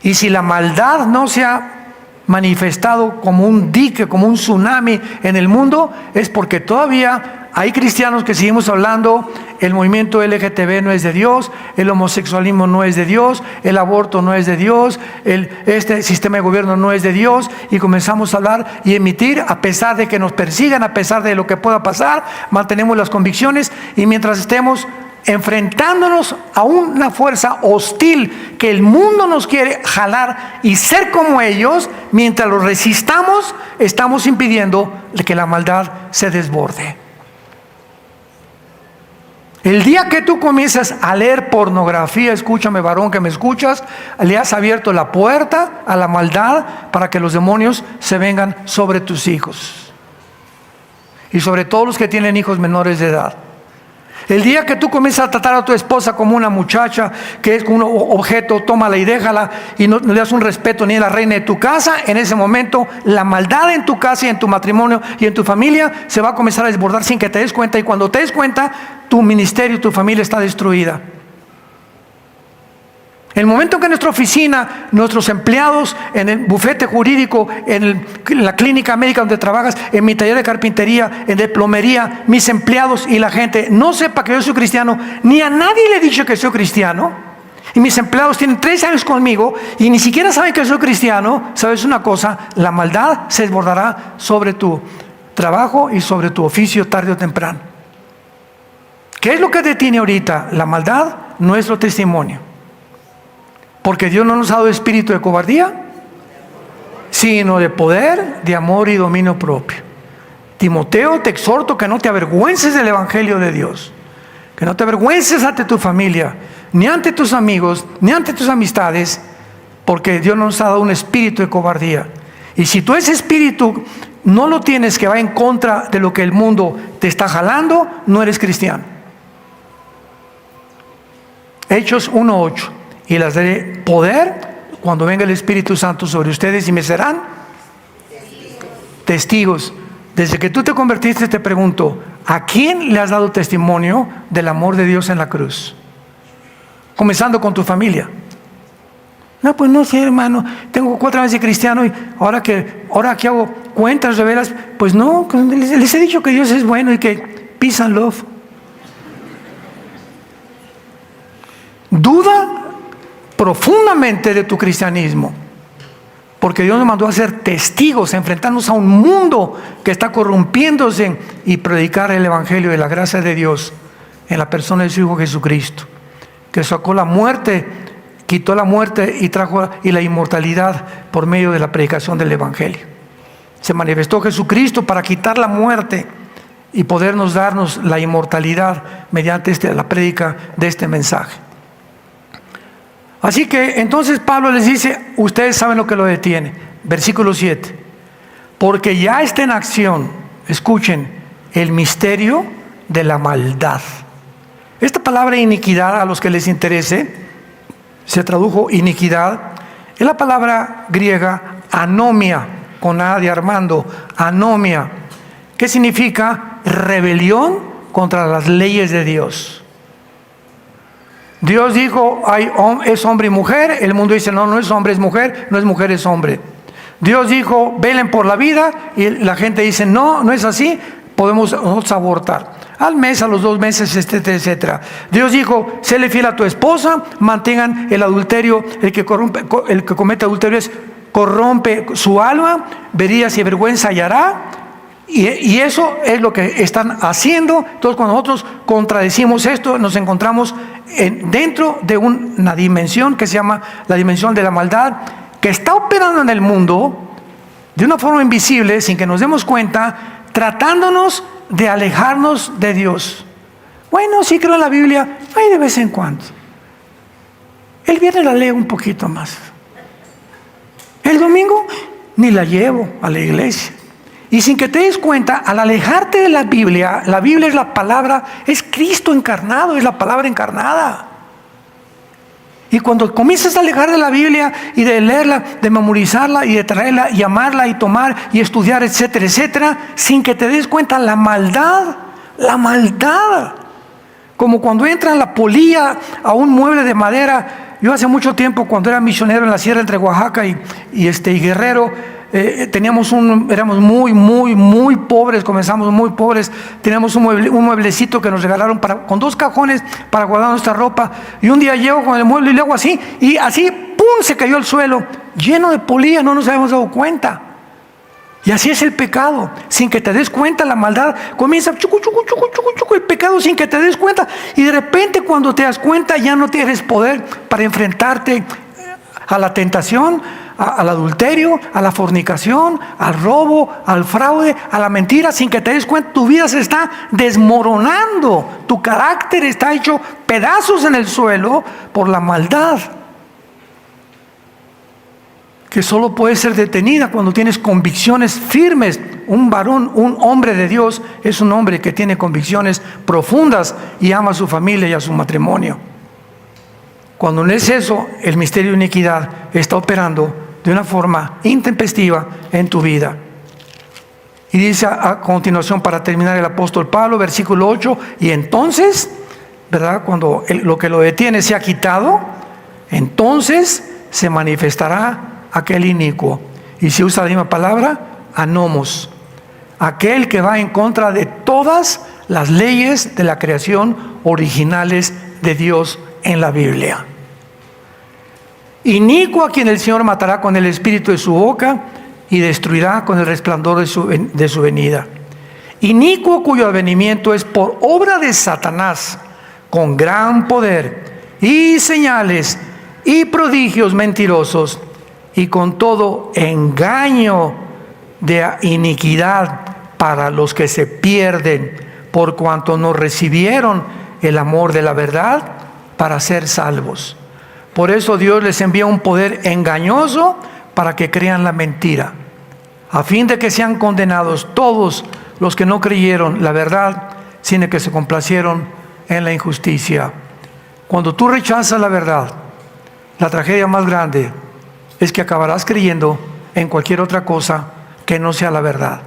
Y si la maldad no se ha manifestado como un dique, como un tsunami en el mundo, es porque todavía hay cristianos que seguimos hablando, el movimiento LGTB no es de Dios, el homosexualismo no es de Dios, el aborto no es de Dios, este sistema de gobierno no es de Dios, y comenzamos a hablar y emitir, a pesar de que nos persigan, a pesar de lo que pueda pasar, mantenemos las convicciones, y mientras estemos enfrentándonos a una fuerza hostil que el mundo nos quiere jalar y ser como ellos, mientras lo resistamos, estamos impidiendo que la maldad se desborde. El día que tú comienzas a leer pornografía, escúchame varón que me escuchas, le has abierto la puerta a la maldad para que los demonios se vengan sobre tus hijos y sobre todos los que tienen hijos menores de edad. El día que tú comienzas a tratar a tu esposa como una muchacha, que es un objeto, tómala y déjala, y no le das un respeto ni a la reina de tu casa, en ese momento la maldad en tu casa y en tu matrimonio y en tu familia se va a comenzar a desbordar sin que te des cuenta, y cuando te des cuenta, tu ministerio y tu familia está destruida. El momento que en nuestra oficina, nuestros empleados, en el bufete jurídico, en la clínica médica donde trabajas, en mi taller de carpintería, en de plomería, mis empleados y la gente no sepa que yo soy cristiano, ni a nadie le he dicho que soy cristiano, y mis empleados tienen 3 años conmigo y ni siquiera saben que soy cristiano, ¿sabes una cosa? La maldad se desbordará sobre tu trabajo y sobre tu oficio tarde o temprano. ¿Qué es lo que detiene ahorita? La maldad, nuestro testimonio. Porque Dios no nos ha dado espíritu de cobardía, sino de poder, de amor y dominio propio. Timoteo, te exhorto que no te avergüences del Evangelio de Dios, que no te avergüences ante tu familia, ni ante tus amigos, ni ante tus amistades, porque Dios no nos ha dado un espíritu de cobardía. Y si tú ese espíritu no lo tienes, que va en contra de lo que el mundo te está jalando, no eres cristiano. Hechos 1:8. Y les daré poder cuando venga el Espíritu Santo sobre ustedes y me serán testigos. Desde que tú te convertiste, te pregunto, ¿a quién le has dado testimonio del amor de Dios en la cruz? Comenzando con tu familia. No, pues no sé, hermano, tengo 4 años de cristiano y ahora que hago cuentas, revelas, pues no, les he dicho que Dios es bueno y que peace and love. Duda profundamente de tu cristianismo, porque Dios nos mandó a ser testigos, a enfrentarnos a un mundo que está corrompiéndose y predicar el Evangelio de la gracia de Dios en la persona de su Hijo Jesucristo, que sacó la muerte, quitó la muerte y trajo la inmortalidad por medio de la predicación del Evangelio. Se manifestó Jesucristo para quitar la muerte y podernos darnos la inmortalidad mediante la prédica de este mensaje. Así que entonces Pablo les dice, ustedes saben lo que lo detiene. Versículo 7. Porque ya está en acción, escuchen, el misterio de la maldad. Esta palabra iniquidad, a los que les interese, se tradujo iniquidad, es la palabra griega anomia, con A de Armando, anomia, ¿Qué significa? Rebelión contra las leyes de Dios. Dios dijo, es hombre y mujer. El mundo dice, no, no es hombre, es mujer. No es mujer, es hombre. Dios dijo, velen por la vida. Y la gente dice, no, no es así. Podemos abortar. Al mes, a los 2 meses, etcétera, etcétera. Dios dijo, séle fiel a tu esposa, mantengan el adulterio. El que comete adulterio corrompe su alma, verías y vergüenza hallará. Y eso es lo que están haciendo. Entonces, cuando nosotros contradecimos esto, nos encontramos dentro de una dimensión que se llama la dimensión de la maldad, que está operando en el mundo de una forma invisible, sin que nos demos cuenta, tratándonos de alejarnos de Dios. Bueno, sí creo en la Biblia, ay, de vez en cuando. El viernes la leo un poquito más. El domingo ni la llevo a la iglesia. Y sin que te des cuenta, al alejarte de la Biblia es la palabra, es Cristo encarnado, es la palabra encarnada. Y cuando comienzas a alejar de la Biblia y de leerla, de memorizarla y de traerla y amarla y tomar y estudiar, etcétera, etcétera, sin que te des cuenta, la maldad, como cuando entra la polilla a un mueble de madera. Yo hace mucho tiempo, cuando era misionero en la sierra entre Oaxaca y Guerrero, éramos muy pobres, comenzamos muy pobres. Teníamos un mueblecito que nos regalaron con 2 cajones para guardar nuestra ropa. Y un día llego con el mueble y le hago así, y así, ¡pum!, se cayó al suelo, lleno de polilla, no nos habíamos dado cuenta. Y así es el pecado, sin que te des cuenta, la maldad comienza, chucu, el pecado sin que te des cuenta. Y de repente, cuando te das cuenta, ya no tienes poder para enfrentarte a la tentación, al adulterio, a la fornicación, al robo, al fraude, a la mentira. Sin que te des cuenta, tu vida se está desmoronando, tu carácter está hecho pedazos en el suelo por la maldad, que solo puede ser detenida cuando tienes convicciones firmes. Un varón, un hombre de Dios, es un hombre que tiene convicciones profundas y ama a su familia y a su matrimonio. Cuando no es eso, el misterio de iniquidad está operando de una forma intempestiva en tu vida. Y dice a continuación, para terminar, el apóstol Pablo, versículo 8, y entonces, ¿verdad?, cuando lo que lo detiene se ha quitado, entonces se manifestará aquel inicuo. Y se usa la misma palabra, anomos, aquel que va en contra de todas las leyes de la creación originales de Dios en la Biblia. Inicuo a quien el Señor matará con el espíritu de su boca y destruirá con el resplandor de su venida. Inicuo cuyo advenimiento es por obra de Satanás, con gran poder y señales y prodigios mentirosos, y con todo engaño de iniquidad para los que se pierden, por cuanto no recibieron el amor de la verdad para ser salvos. Por eso Dios les envía un poder engañoso para que crean la mentira, a fin de que sean condenados todos los que no creyeron la verdad, sino que se complacieron en la injusticia. Cuando tú rechazas la verdad, la tragedia más grande es que acabarás creyendo en cualquier otra cosa que no sea la verdad.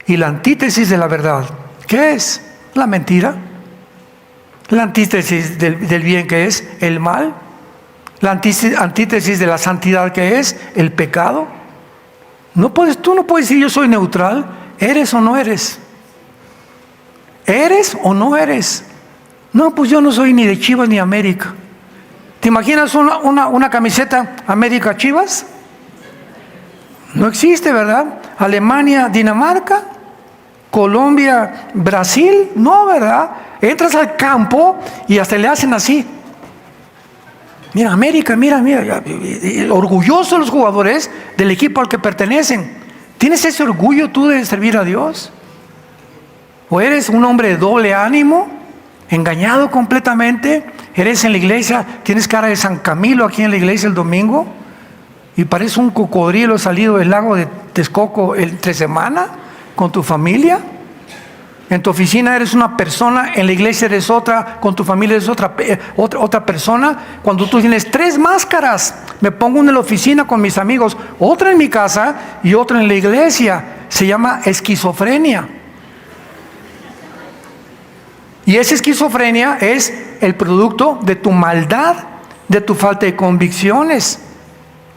Y la antítesis de la verdad, ¿qué es? La mentira. La antítesis del bien, ¿qué es? El mal. La antítesis de la santidad, ¿qué es? El pecado. Tú no puedes decir yo soy neutral. ¿Eres o no eres? ¿Eres o no eres? No, pues yo no soy ni de Chivas ni América. ¿Te imaginas una camiseta América Chivas? No existe, ¿verdad? Alemania, Dinamarca, Colombia, Brasil, no, ¿verdad? Entras al campo y hasta le hacen así. Mira, América, mira, orgullosos los jugadores del equipo al que pertenecen. ¿Tienes ese orgullo tú de servir a Dios? ¿O eres un hombre de doble ánimo, engañado completamente? Eres en la iglesia, tienes cara de San Camilo aquí en la iglesia el domingo y pareces un cocodrilo salido del lago de Texcoco entre semana con tu familia. En tu oficina eres una persona, en la iglesia eres otra, con tu familia eres otra persona. Cuando tú tienes 3 máscaras, me pongo una en la oficina con mis amigos, otra en mi casa y otra en la iglesia, se llama esquizofrenia. Y esa esquizofrenia es el producto de tu maldad, de tu falta de convicciones.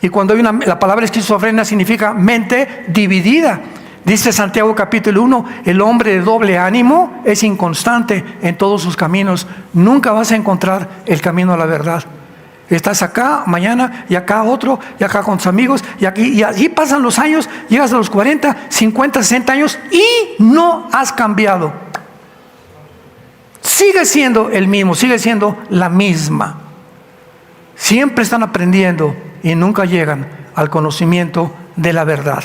Y cuando hay la palabra esquizofrenia significa mente dividida. Dice Santiago capítulo 1, el hombre de doble ánimo es inconstante en todos sus caminos. Nunca vas a encontrar el camino a la verdad. Estás acá mañana y acá otro, y acá con tus amigos, y aquí, y así pasan los años, llegas a los 40, 50, 60 años y no has cambiado. Sigue siendo el mismo, sigue siendo la misma. Siempre están aprendiendo y nunca llegan al conocimiento de la verdad.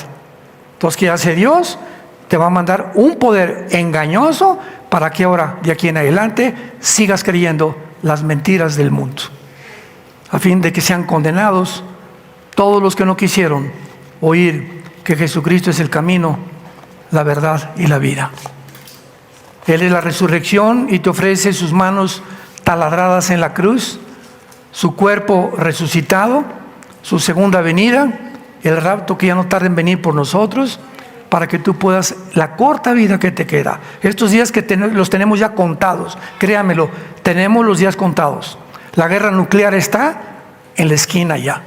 Entonces, ¿qué hace Dios? Te va a mandar un poder engañoso para que ahora, de aquí en adelante, sigas creyendo las mentiras del mundo, a fin de que sean condenados todos los que no quisieron oír que Jesucristo es el camino, la verdad y la vida. Él es la resurrección y te ofrece sus manos taladradas en la cruz, su cuerpo resucitado, su segunda venida, el rapto que ya no tarda en venir por nosotros, para que tú puedas, la corta vida que te queda, estos días que los tenemos ya contados, créamelo, tenemos los días contados. La guerra nuclear está en la esquina ya.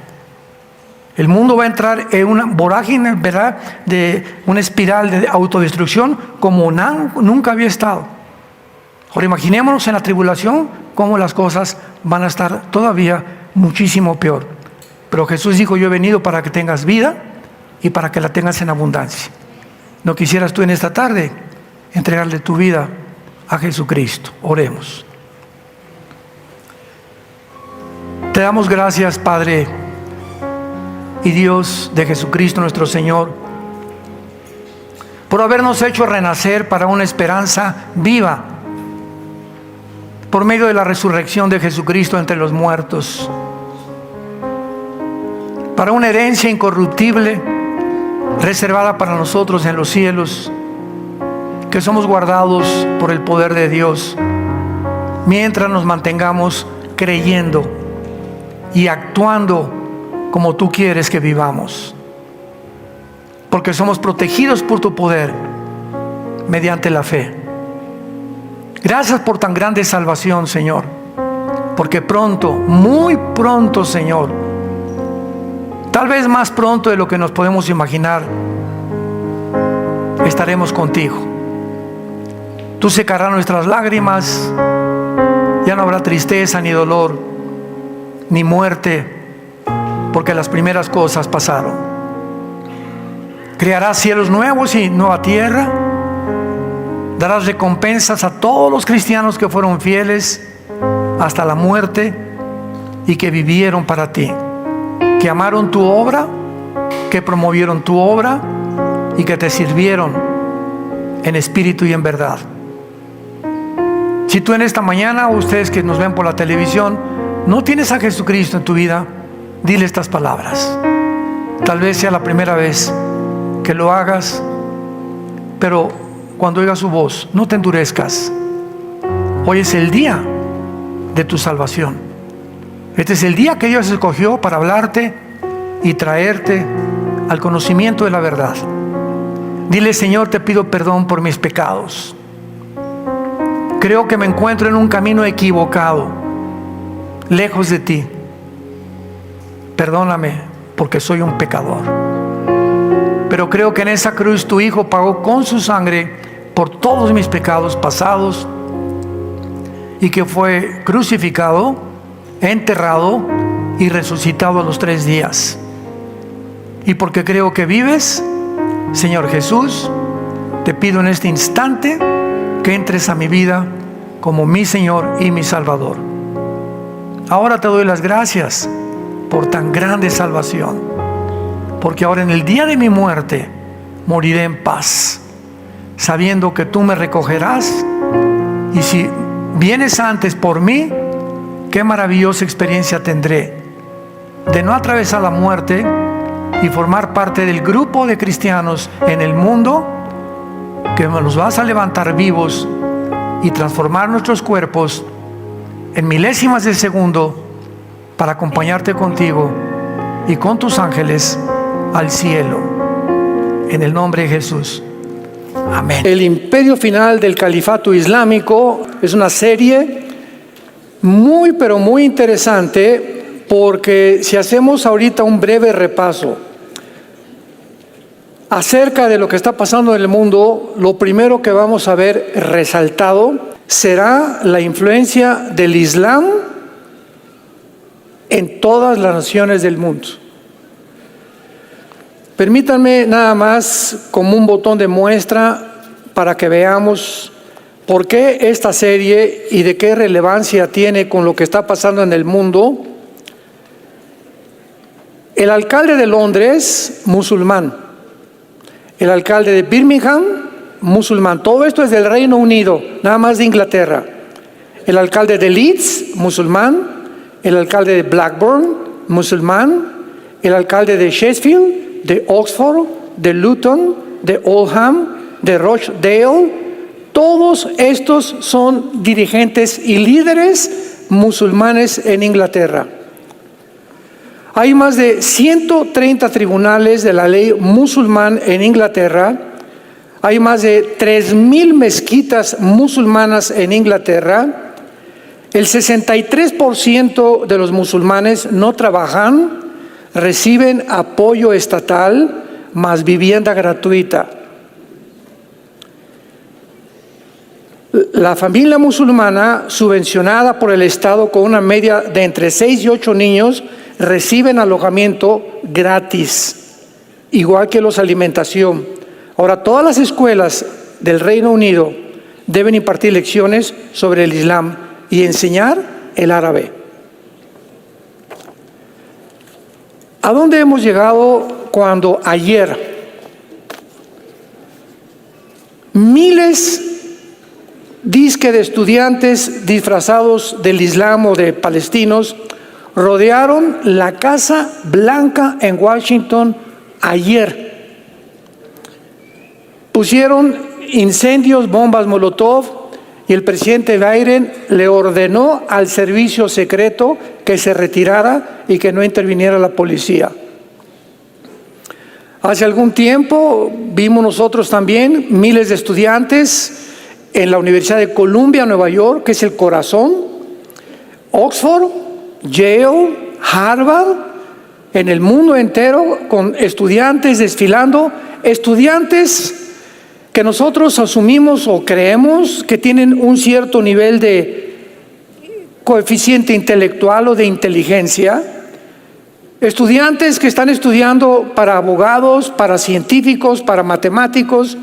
El mundo va a entrar en una vorágine, ¿verdad?, de una espiral de autodestrucción como nunca había estado. Ahora imaginémonos en la tribulación cómo las cosas van a estar todavía muchísimo peor. Pero Jesús dijo, yo he venido para que tengas vida y para que la tengas en abundancia. ¿No quisieras tú en esta tarde entregarle tu vida a Jesucristo? Oremos. Te damos gracias, Padre y Dios de Jesucristo nuestro Señor, por habernos hecho renacer para una esperanza viva, por medio de la resurrección de Jesucristo entre los muertos, para una herencia incorruptible, reservada para nosotros en los cielos, que somos guardados por el poder de Dios, mientras nos mantengamos creyendo y actuando como tú quieres que vivamos, porque somos protegidos por tu poder mediante la fe. Gracias por tan grande salvación, Señor, porque pronto, muy pronto, Señor, tal vez más pronto de lo que nos podemos imaginar, estaremos contigo. Tú secarás nuestras lágrimas, ya no habrá tristeza ni dolor, ni muerte, porque las primeras cosas pasaron. Crearás cielos nuevos y nueva tierra. Darás recompensas a todos los cristianos que fueron fieles hasta la muerte y que vivieron para ti, que amaron tu obra, que promovieron tu obra y que te sirvieron en espíritu y en verdad. Si tú en esta mañana, o ustedes que nos ven por la televisión, no tienes a Jesucristo en tu vida, dile estas palabras. Tal vez sea la primera vez que lo hagas, pero cuando oigas su voz, no te endurezcas. Hoy es el día de tu salvación. Este es el día que Dios escogió para hablarte y traerte al conocimiento de la verdad. Dile, Señor, te pido perdón por mis pecados. Creo que me encuentro en un camino equivocado, lejos de ti. Perdóname porque soy un pecador. Pero creo que en esa cruz tu Hijo pagó con su sangre por todos mis pecados pasados y que fue crucificado, enterrado y resucitado a los 3 días. Y porque creo que vives, Señor Jesús, te pido en este instante que entres a mi vida como mi Señor y mi Salvador. Ahora te doy las gracias por tan grande salvación, porque ahora en el día de mi muerte moriré en paz, sabiendo que tú me recogerás, y si vienes antes por mí, qué maravillosa experiencia tendré de no atravesar la muerte y formar parte del grupo de cristianos en el mundo que nos vas a levantar vivos y transformar nuestros cuerpos en milésimas de segundo para acompañarte contigo y con tus ángeles al cielo. En el nombre de Jesús. Amén. El imperio final del califato islámico es una serie muy, pero muy interesante, porque si hacemos ahorita un breve repaso acerca de lo que está pasando en el mundo, lo primero que vamos a ver resaltado será la influencia del Islam en todas las naciones del mundo. Permítanme nada más como un botón de muestra para que veamos por qué esta serie y de qué relevancia tiene con lo que está pasando en el mundo. El alcalde de Londres, musulmán. El alcalde de Birmingham, musulmán. Todo esto es del Reino Unido, nada más de Inglaterra. El alcalde de Leeds, musulmán. El alcalde de Blackburn, musulmán. El alcalde de Sheffield, de Oxford, de Luton, de Oldham, de Rochdale. Todos estos son dirigentes y líderes musulmanes en Inglaterra. Hay más de 130 tribunales de la ley musulmán en Inglaterra. Hay más de 3,000 mezquitas musulmanas en Inglaterra. El 63% de los musulmanes no trabajan, reciben apoyo estatal más vivienda gratuita. La familia musulmana, subvencionada por el Estado con una media de entre 6 y 8 niños, reciben alojamiento gratis, igual que los alimentación. Ahora, todas las escuelas del Reino Unido deben impartir lecciones sobre el Islam y enseñar el árabe. ¿A dónde hemos llegado cuando ayer miles de estudiantes disfrazados del Islam o de palestinos rodearon la Casa Blanca en Washington ayer? Pusieron incendios, bombas Molotov, y el presidente Biden le ordenó al servicio secreto que se retirara y que no interviniera la policía. Hace algún tiempo vimos nosotros también miles de estudiantes en la Universidad de Columbia, Nueva York, que es el corazón, Oxford, Yale, Harvard, en el mundo entero, con estudiantes desfilando, estudiantes que nosotros asumimos o creemos que tienen un cierto nivel de coeficiente intelectual o de inteligencia, estudiantes que están estudiando para abogados, para científicos, para matemáticos,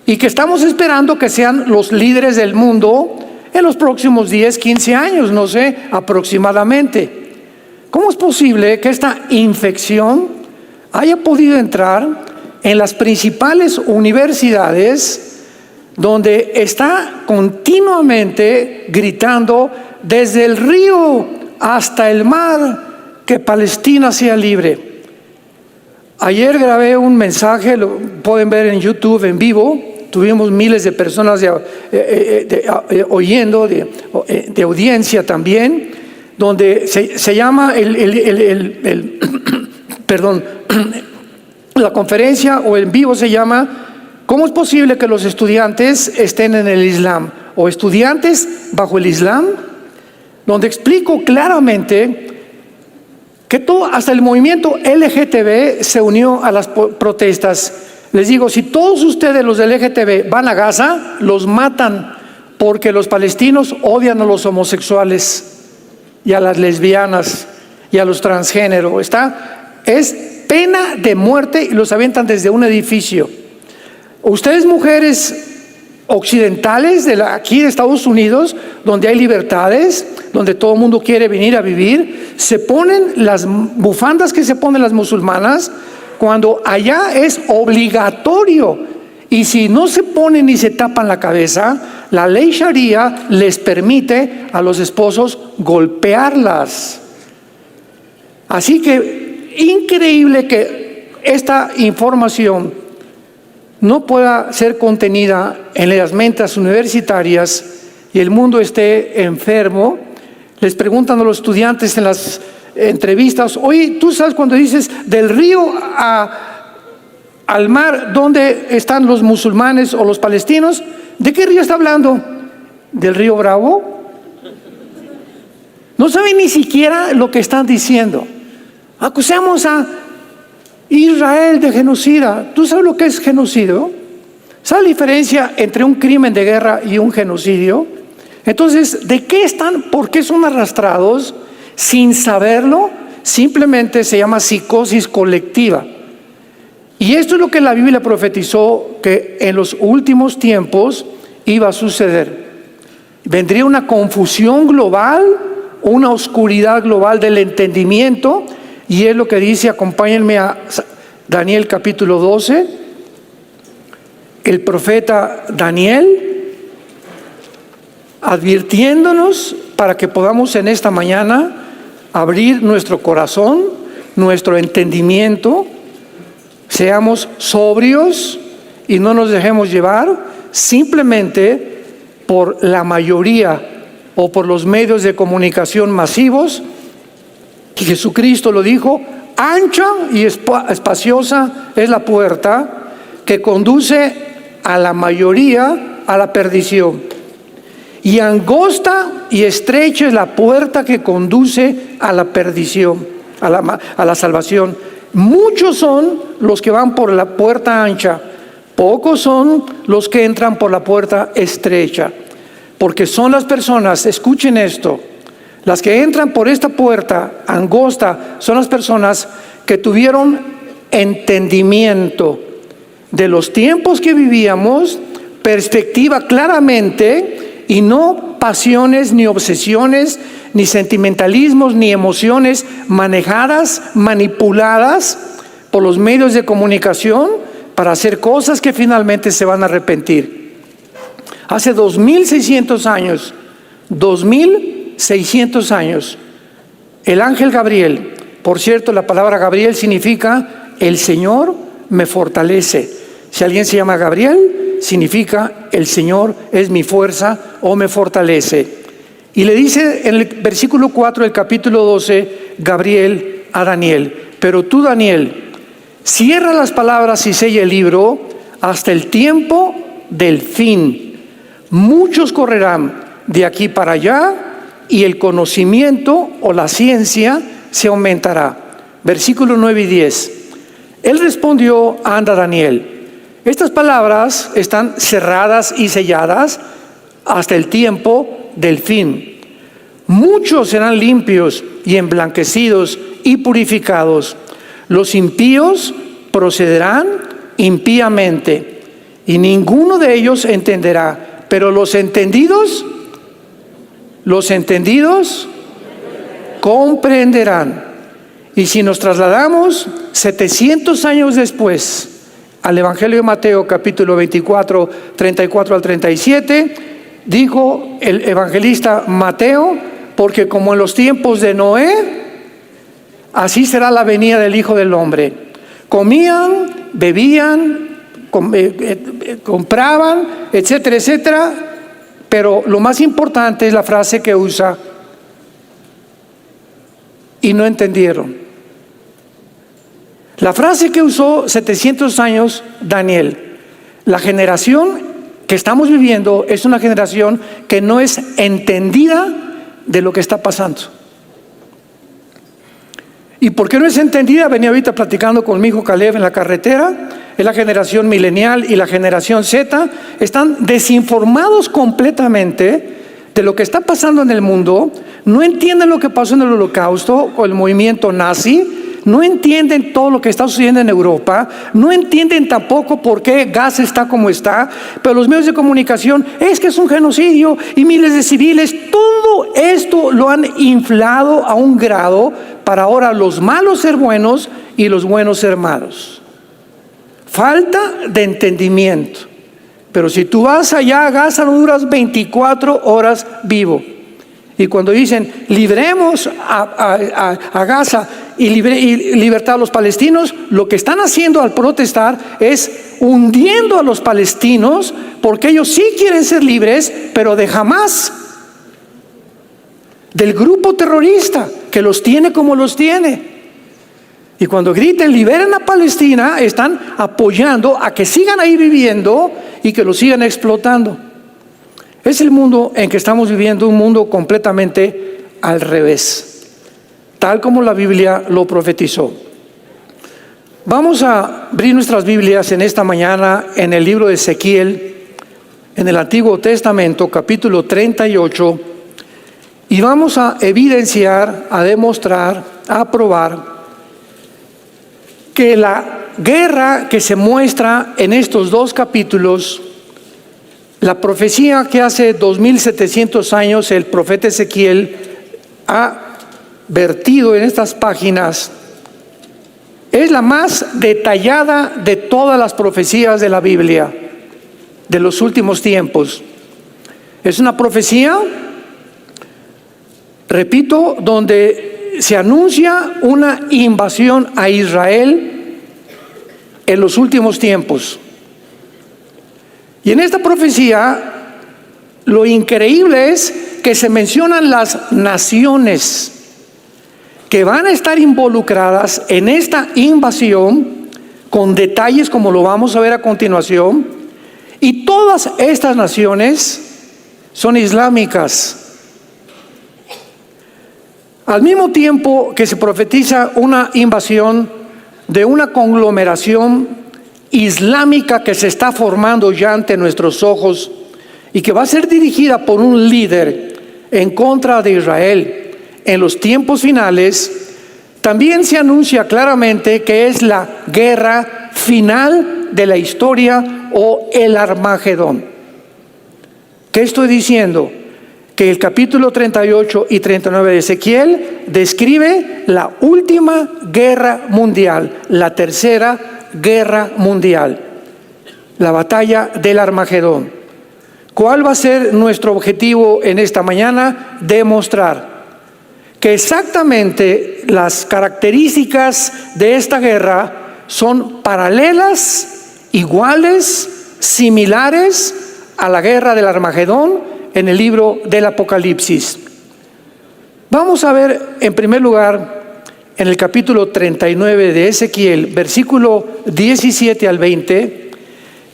y que estamos esperando que sean los líderes del mundo en los próximos 10, 15 años, no sé, aproximadamente. ¿Cómo es posible que esta infección haya podido entrar en las principales universidades, donde está continuamente gritando desde el río hasta el mar que Palestina sea libre? Ayer grabé un mensaje, lo pueden ver en YouTube en vivo. Tuvimos miles de personas oyendo, de audiencia también, donde se llama la conferencia o en vivo se llama ¿Cómo es posible que los estudiantes estén en el Islam? O estudiantes bajo el Islam, donde explico claramente que todo, hasta el movimiento LGTB se unió a las protestas. Les digo, si todos ustedes los del LGTB van a Gaza, los matan, porque los palestinos odian a los homosexuales y a las lesbianas y a los transgénero. Es pena de muerte y los avientan desde un edificio. Ustedes, mujeres occidentales aquí de Estados Unidos, donde hay libertades, donde todo el mundo quiere venir a vivir, se ponen las bufandas que se ponen las musulmanas, cuando allá es obligatorio, y si no se ponen ni se tapan la cabeza, la ley Sharia les permite a los esposos golpearlas. Así que increíble que esta información no pueda ser contenida en las mentes universitarias y el mundo esté enfermo. Les preguntan a los estudiantes en las entrevistas, oye, ¿tú sabes cuando dices del río al mar donde están los musulmanes o los palestinos. ¿De qué río está hablando? ¿Del río Bravo? No saben ni siquiera lo que están diciendo. Acusamos a Israel de genocida. ¿Tú sabes lo que es genocidio? ¿Sabes la diferencia entre un crimen de guerra y un genocidio? Entonces, ¿de qué están? ¿Por qué son arrastrados sin saberlo? Simplemente se llama psicosis colectiva. Y esto es lo que la Biblia profetizó que en los últimos tiempos iba a suceder. Vendría una confusión global, una oscuridad global del entendimiento, y es lo que dice, acompáñenme a Daniel capítulo 12, el profeta Daniel, advirtiéndonos para que podamos en esta mañana abrir nuestro corazón, nuestro entendimiento, seamos sobrios y no nos dejemos llevar simplemente por la mayoría o por los medios de comunicación masivos. Y Jesucristo lo dijo: ancha y espaciosa es la puerta que conduce a la mayoría a la perdición, y angosta y estrecha es la puerta que conduce a la perdición, a la salvación. Muchos son los que van por la puerta ancha, pocos son los que entran por la puerta estrecha, porque son las personas, escuchen esto, las que entran por esta puerta angosta son las personas que tuvieron entendimiento de los tiempos que vivíamos, perspectiva claramente, y no pasiones, ni obsesiones, ni sentimentalismos, ni emociones manejadas, manipuladas por los medios de comunicación para hacer cosas que finalmente se van a arrepentir. Hace 2600 años, 2600 años, el ángel Gabriel, por cierto, la palabra Gabriel significa el Señor me fortalece. Si alguien se llama Gabriel, significa el Señor es mi fuerza o me fortalece. Y le dice en el versículo 4 del capítulo 12, Gabriel a Daniel: pero tú, Daniel, cierra las palabras y sella el libro hasta el tiempo del fin. Muchos correrán de aquí para allá y el conocimiento o la ciencia se aumentará. Versículos 9 y 10. Él respondió: anda, Daniel, estas palabras están cerradas y selladas hasta el tiempo del fin. Muchos serán limpios y emblanquecidos y purificados. Los impíos procederán impíamente y ninguno de ellos entenderá, pero los entendidos comprenderán. Y si nos trasladamos 700 años después al Evangelio de Mateo capítulo 24, 34 al 37, dijo el evangelista Mateo: porque como en los tiempos de Noé, así será la venida del Hijo del Hombre. Comían, bebían, compraban, etcétera, etcétera, pero lo más importante es la frase que usa: y no entendieron. La frase que usó 700 años Daniel: la generación que estamos viviendo es una generación que no es entendida de lo que está pasando. ¿Y por qué no es entendida? Venía ahorita platicando con mi hijo Caleb en la carretera. Es la generación milenial y la generación Z. Están desinformados completamente de lo que está pasando en el mundo. No entienden lo que pasó en el Holocausto o el movimiento nazi. No entienden todo lo que está sucediendo en Europa. No entienden tampoco por qué Gaza está como está. Pero los medios de comunicación: es que es un genocidio y miles de civiles. Todo esto lo han inflado a un grado para ahora los malos ser buenos y los buenos ser malos. Falta de entendimiento. Pero si tú vas allá a Gaza, no duras 24 horas vivo. Y cuando dicen libremos a Gaza y libertad a los palestinos, lo que están haciendo al protestar es hundiendo a los palestinos, porque ellos sí quieren ser libres, pero de Hamás, del grupo terrorista que los tiene como los tiene. Y cuando griten liberen a Palestina, están apoyando a que sigan ahí viviendo y que lo sigan explotando. Es el mundo en que estamos viviendo, un mundo completamente al revés, tal como la Biblia lo profetizó. Vamos a abrir nuestras Biblias en esta mañana en el libro de Ezequiel, en el Antiguo Testamento, capítulo 38, y vamos a evidenciar, a demostrar, a probar que la guerra que se muestra en estos dos capítulos, la profecía que hace 2700 años el profeta Ezequiel ha vertido en estas páginas, es la más detallada de todas las profecías de la Biblia de los últimos tiempos. Es una profecía, repito, donde se anuncia una invasión a Israel en los últimos tiempos. Y en esta profecía, lo increíble es que se mencionan las naciones que van a estar involucradas en esta invasión, con detalles como lo vamos a ver a continuación, y todas estas naciones son islámicas. Al mismo tiempo que se profetiza una invasión de una conglomeración islámica que se está formando ya ante nuestros ojos y que va a ser dirigida por un líder en contra de Israel en los tiempos finales, también se anuncia claramente que es la guerra final de la historia o el Armagedón. ¿Qué estoy diciendo? Que el capítulo 38 y 39 de Ezequiel describe la última guerra mundial, la tercera guerra mundial, la batalla del Armagedón. ¿Cuál va a ser nuestro objetivo en esta mañana? Demostrar que exactamente las características de esta guerra son paralelas, iguales, similares a la guerra del Armagedón en el libro del Apocalipsis. Vamos a ver en primer lugar en el capítulo 39 de Ezequiel, versículo 17 al 20,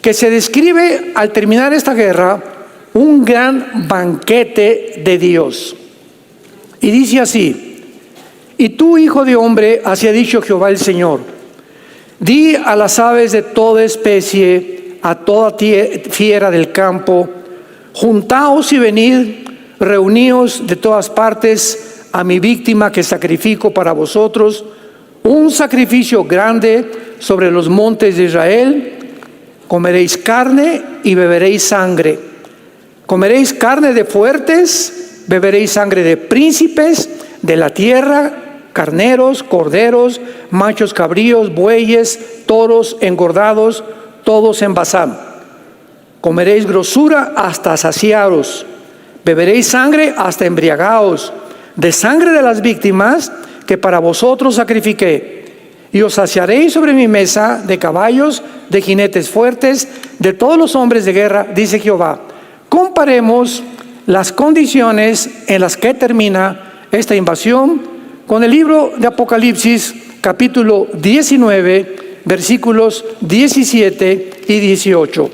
que se describe al terminar esta guerra un gran banquete de Dios. Y dice así: y tú, hijo de hombre, así ha dicho Jehová el Señor, di a las aves de toda especie, a toda fiera del campo, juntaos y venid, reuníos de todas partes a mi víctima que sacrifico para vosotros, un sacrificio grande sobre los montes de Israel. Comeréis carne y beberéis sangre. Comeréis carne de fuertes, beberéis sangre de príncipes de la tierra, carneros, corderos, machos cabríos, bueyes, toros engordados, todos en Basán. Comeréis grosura hasta saciaros, beberéis sangre hasta embriagaos, de sangre de las víctimas que para vosotros sacrifiqué. Y os saciaréis sobre mi mesa de caballos, de jinetes fuertes, de todos los hombres de guerra, dice Jehová. Comparemos las condiciones en las que termina esta invasión con el libro de Apocalipsis, capítulo 19, versículos 17 y 18.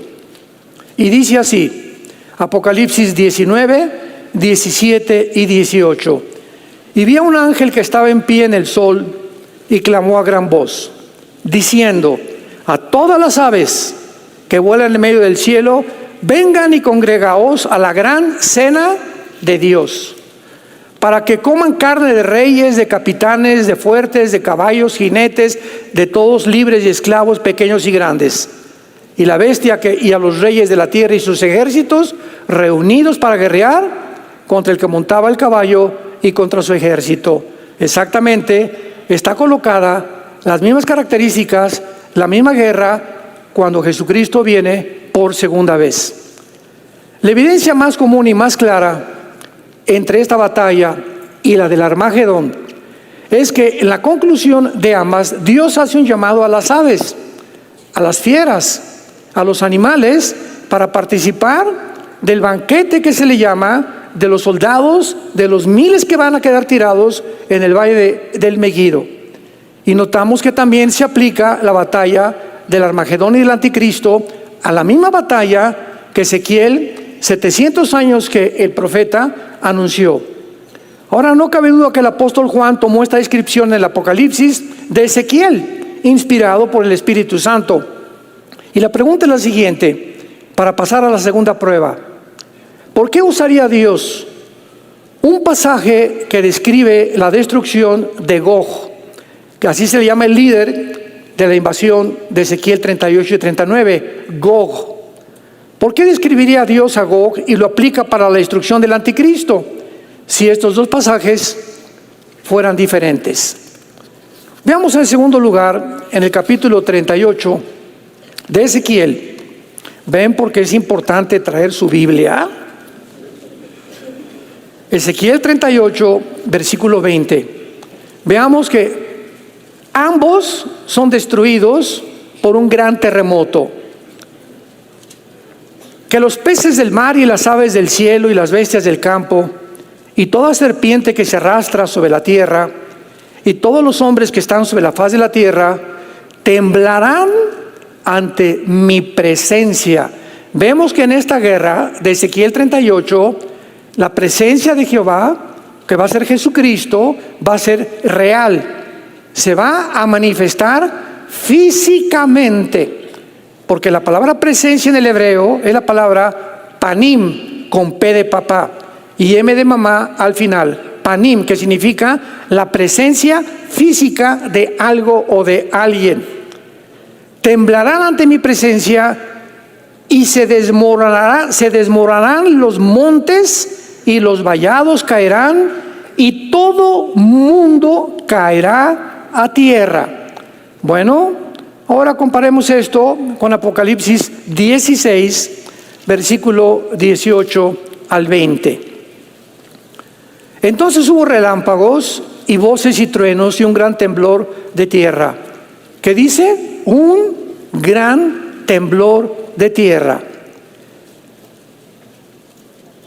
Y dice así, Apocalipsis 19, 17 y 18. Y vi a un ángel que estaba en pie en el sol y clamó a gran voz, diciendo a todas las aves que vuelan en medio del cielo, vengan y congregaos a la gran cena de Dios, para que coman carne de reyes, de capitanes, de fuertes, de caballos, jinetes, de todos libres y esclavos, pequeños y grandes. Y la bestia y a los reyes de la tierra y sus ejércitos, reunidos para guerrear contra el que montaba el caballo y contra su ejército. Exactamente, está colocada las mismas características, la misma guerra, cuando Jesucristo viene por segunda vez. La evidencia más común y más clara entre esta batalla y la del Armagedón es que en la conclusión de ambas, Dios hace un llamado a las aves, a las fieras, a los animales, para participar del banquete que se le llama de los soldados, de los miles que van a quedar tirados en el valle del Megiddo. Y notamos que también se aplica la batalla del Armagedón y del Anticristo a la misma batalla que Ezequiel, 700 años que el profeta anunció. Ahora, no cabe duda que el apóstol Juan tomó esta descripción en el Apocalipsis de Ezequiel, inspirado por el Espíritu Santo. Y la pregunta es la siguiente, para pasar a la segunda prueba. ¿Por qué usaría Dios un pasaje que describe la destrucción de Gog, que así se le llama el líder de la invasión de Ezequiel 38 y 39, Gog? ¿Por qué describiría Dios a Gog y lo aplica para la destrucción del Anticristo si estos dos pasajes fueran diferentes? Veamos en segundo lugar en el capítulo 38 de Ezequiel. ¿Ven por qué es importante traer su Biblia? Ezequiel 38, versículo 20. Veamos que ambos son destruidos por un gran terremoto. Que los peces del mar y las aves del cielo y las bestias del campo y toda serpiente que se arrastra sobre la tierra y todos los hombres que están sobre la faz de la tierra temblarán ante mi presencia. Vemos que en esta guerra de Ezequiel 38, la presencia de Jehová, que va a ser Jesucristo, va a ser real. Se va a manifestar físicamente, porque la palabra presencia en el hebreo es la palabra panim, con P de papá y M de mamá al final. Panim, que significa la presencia física de algo o de alguien. Temblarán ante mi presencia y se desmoronarán los montes y los vallados caerán y todo mundo caerá a tierra. Bueno, ahora comparemos esto con Apocalipsis 16, versículo 18 al 20. Entonces hubo relámpagos y voces y truenos y un gran temblor de tierra. ¿Qué dice? Un gran temblor de tierra.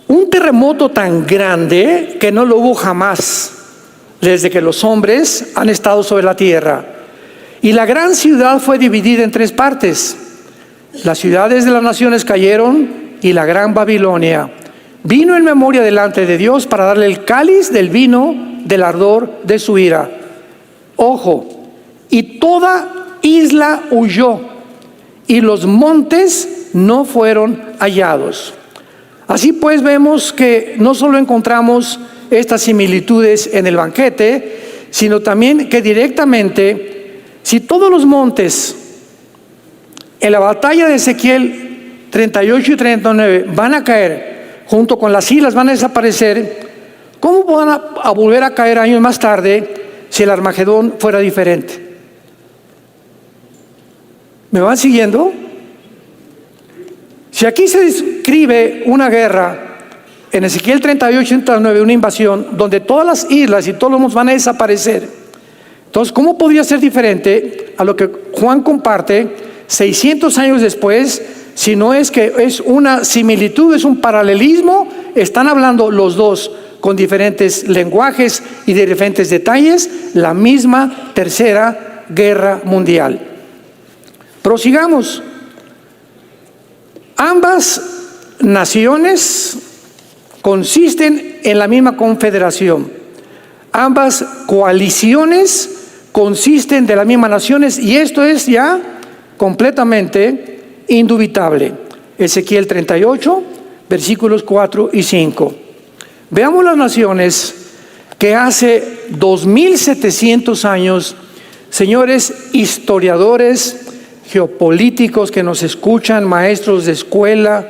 Un terremoto tan grande que no lo hubo jamás desde que los hombres han estado sobre la tierra. Y la gran ciudad fue dividida en tres partes. Las ciudades de las naciones cayeron y la gran Babilonia vino en memoria delante de Dios para darle el cáliz del vino del ardor de su ira. Ojo, y toda isla huyó y los montes no fueron hallados. Así pues vemos que no solo encontramos estas similitudes en el banquete, sino también que directamente, si todos los montes en la batalla de Ezequiel 38 y 39 van a caer, junto con las islas van a desaparecer, ¿cómo van a volver a caer años más tarde si el Armagedón fuera diferente? ¿Me van siguiendo? Si aquí se describe una guerra, en Ezequiel 38 y 39, una invasión, donde todas las islas y todos los montes van a desaparecer, entonces, ¿cómo podría ser diferente a lo que Juan comparte 600 años después, si no es que es una similitud, es un paralelismo? Están hablando los dos con diferentes lenguajes y de diferentes detalles, la misma tercera guerra mundial. Prosigamos. Ambas naciones consisten en la misma confederación. Ambas coaliciones consisten de las mismas naciones y esto es ya completamente indubitable. Ezequiel 38, versículos 4 y 5. Veamos las naciones que hace 2700 años, señores historiadores, geopolíticos que nos escuchan, maestros de escuela,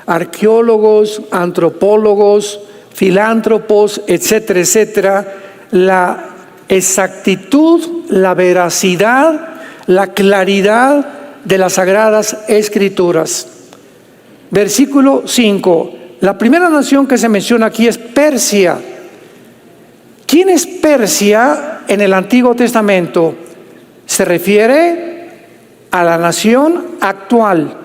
arqueólogos, antropólogos, filántropos, etcétera, etcétera, la exactitud, la veracidad, la claridad de las Sagradas Escrituras. Versículo 5. La primera nación que se menciona aquí es Persia. ¿Quién es Persia en el Antiguo Testamento? Se refiere a la nación actual,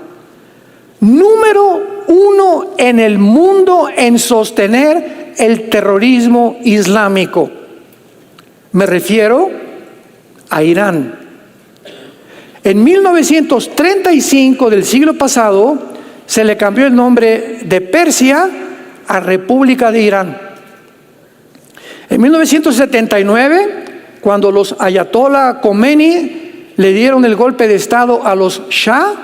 número 1 en el mundo en sostener el terrorismo islámico. Me refiero a Irán. En 1935 del siglo pasado se le cambió el nombre de Persia a República de Irán. En 1979, cuando los ayatollah Khomeini le dieron el golpe de estado a los Shah,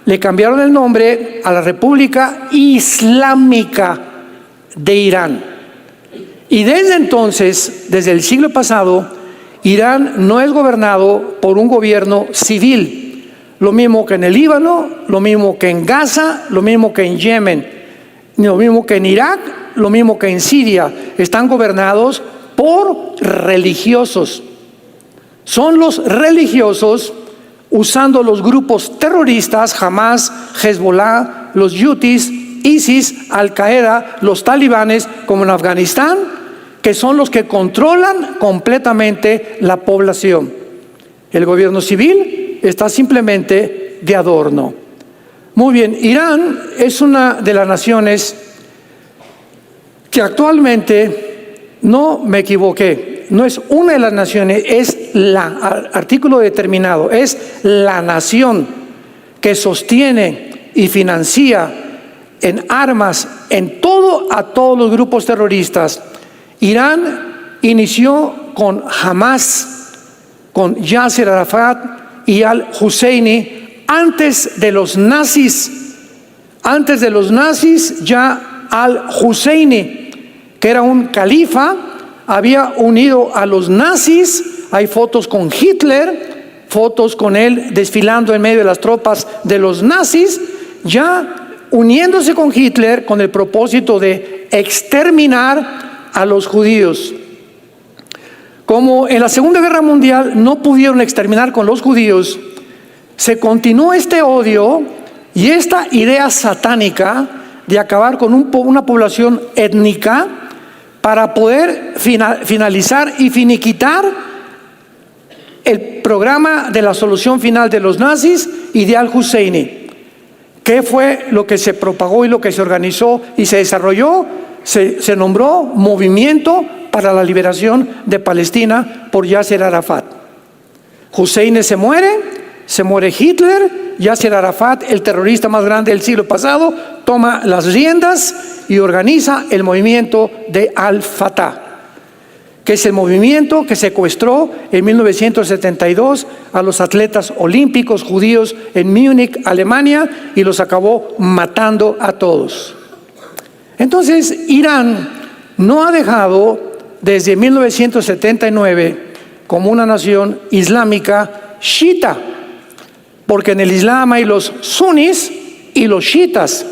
le cambiaron el nombre a la República Islámica de Irán. Y desde entonces, desde el siglo pasado, Irán no es gobernado por un gobierno civil, lo mismo que en el Líbano, lo mismo que en Gaza, lo mismo que en Yemen, lo mismo que en Irak, lo mismo que en Siria. Están gobernados por religiosos. Son los religiosos, usando los grupos terroristas, Hamas, Hezbollah, los Houthis, ISIS, Al-Qaeda, los talibanes, como en Afganistán, que son los que controlan completamente la población. El gobierno civil está simplemente de adorno. Muy bien, Irán es una de las naciones que actualmente, no me equivoqué, no es una de las naciones, es artículo determinado, es la nación que sostiene y financia en armas, en todo, a todos los grupos terroristas. Irán inició con Hamas, con Yasser Arafat y al-Husseini antes de los nazis. Antes de los nazis, ya al-Husseini, que era un califa, había unido a los nazis. Hay fotos con Hitler, fotos con él desfilando en medio de las tropas de los nazis, ya uniéndose con Hitler con el propósito de exterminar a los judíos. Como en la Segunda Guerra Mundial no pudieron exterminar con los judíos, se continuó este odio y esta idea satánica de acabar con una población étnica para poder finalizar y finiquitar el programa de la solución final de los nazis y de al-Husseini. ¿Qué fue lo que se propagó y lo que se organizó y se desarrolló? Se nombró Movimiento para la Liberación de Palestina por Yasser Arafat. Husseini se muere Hitler, Yasser Arafat, el terrorista más grande del siglo pasado, toma las riendas y organiza el movimiento de Al-Fatah, que es el movimiento que secuestró en 1972 a los atletas olímpicos judíos en Múnich, Alemania, y los acabó matando a todos. Entonces, Irán no ha dejado desde 1979 como una nación islámica chiita, porque en el Islam hay los sunis y los chiitas,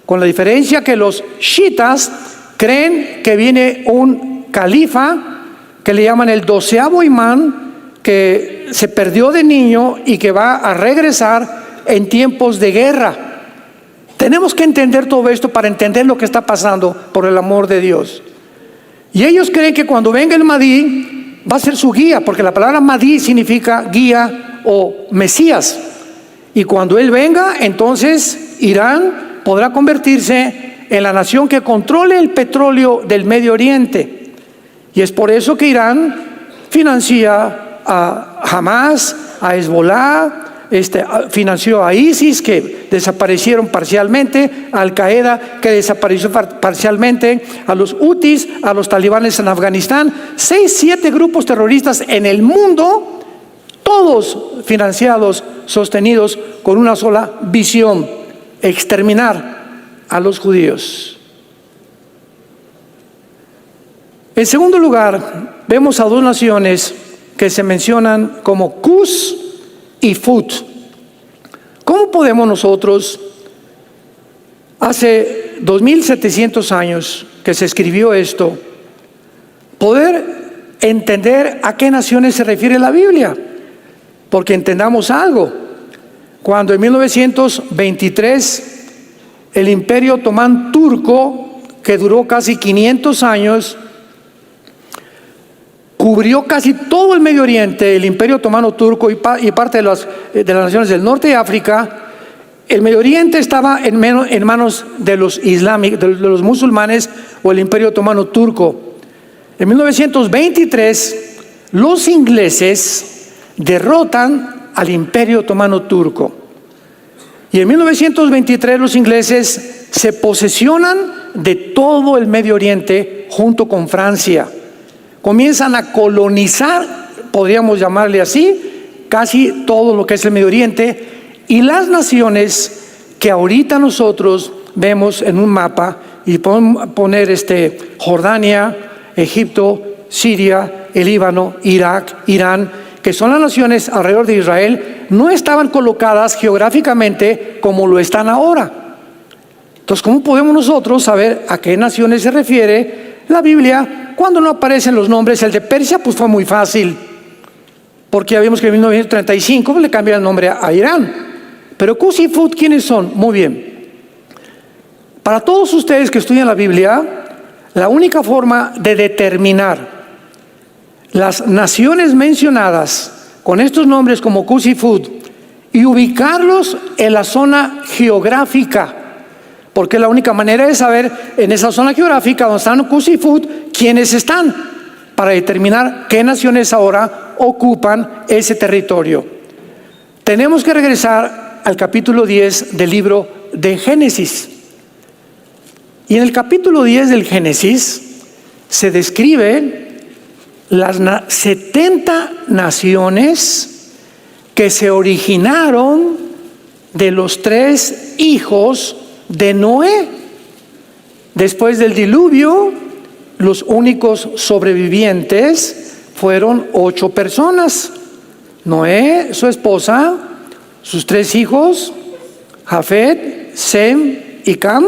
con la diferencia que los chiitas creen que viene un califa que le llaman el 12º imán, que se perdió de niño y que va a regresar en tiempos de guerra. Tenemos que entender todo esto para entender lo que está pasando, por el amor de Dios. Y ellos creen que cuando venga el Mahdi va a ser su guía, porque la palabra Mahdi significa guía o Mesías. Y cuando él venga, entonces Irán podrá convertirse en la nación que controle el petróleo del Medio Oriente. Y es por eso que Irán financia a Hamas, a Hezbollah, financió a ISIS, que desaparecieron parcialmente, a Al-Qaeda, que desapareció parcialmente, a los Houthis, a los talibanes en Afganistán, 6-7 grupos terroristas en el mundo, todos financiados, sostenidos con una sola visión: exterminar a los judíos. En segundo lugar, vemos a dos naciones que se mencionan como Cus y Fut. ¿Cómo podemos nosotros, hace 2700 años que se escribió esto, poder entender a qué naciones se refiere la Biblia? Porque entendamos algo. Cuando en 1923 el Imperio Otomán turco, que duró casi 500 años, cubrió casi todo el Medio Oriente, el Imperio Otomano turco y parte de las naciones del norte de África. El Medio Oriente estaba en manos de los islámicos, de los musulmanes, o el Imperio Otomano turco. En 1923, los ingleses derrotan al Imperio Otomano Turco. Y en 1923 los ingleses se posesionan de todo el Medio Oriente junto con Francia. Comienzan a colonizar, podríamos llamarle así, casi todo lo que es el Medio Oriente, y las naciones que ahorita nosotros vemos en un mapa, y podemos poner Jordania, Egipto, Siria, el Líbano, Irak, Irán, que son las naciones alrededor de Israel, no estaban colocadas geográficamente como lo están ahora. Entonces, ¿cómo podemos nosotros saber a qué naciones se refiere la Biblia cuando no aparecen los nombres? El de Persia pues fue muy fácil, porque ya vimos que en 1935 le cambian el nombre a Irán. Pero Cus y Fut, ¿quiénes son? Muy bien. Para todos ustedes que estudian la Biblia, la única forma de determinar las naciones mencionadas con estos nombres como Cus y Fut y ubicarlos en la zona geográfica, porque la única manera de saber en esa zona geográfica donde están Cus y Fut quiénes están, para determinar qué naciones ahora ocupan ese territorio. Tenemos que regresar al capítulo 10 del libro de Génesis. Y en el capítulo 10 del Génesis se describe las 70 naciones que se originaron de los 3 hijos de Noé. Después del diluvio, los únicos sobrevivientes fueron 8 personas: Noé, su esposa, sus 3 hijos, Jafet, Sem y Cam.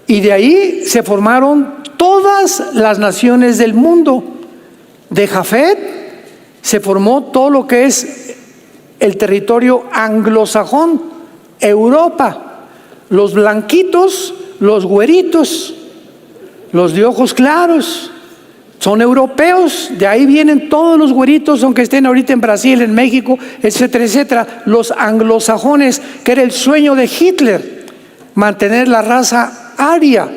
Y de ahí se formaron todas las naciones del mundo. De Jafet se formó todo lo que es el territorio anglosajón, Europa. Los blanquitos, los güeritos, los de ojos claros, son europeos. De ahí vienen todos los güeritos, aunque estén ahorita en Brasil, en México, etcétera, etcétera. Los anglosajones, que era el sueño de Hitler, mantener la raza aria,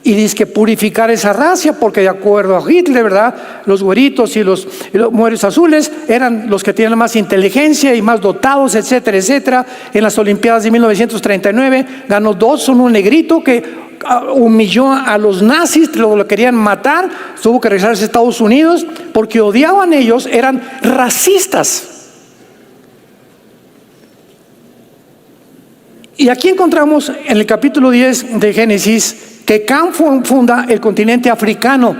y dice que purificar esa raza, porque de acuerdo a Hitler, ¿verdad?, los güeritos y los mujeres azules eran los que tienen más inteligencia y más dotados, etcétera, etcétera. En las Olimpiadas de 1939 ganó Dodson, un negrito que humilló a los nazis, lo querían matar, tuvo que regresarse a Estados Unidos porque odiaban ellos, eran racistas. Y aquí encontramos en el capítulo 10 de Génesis que Cam funda el continente africano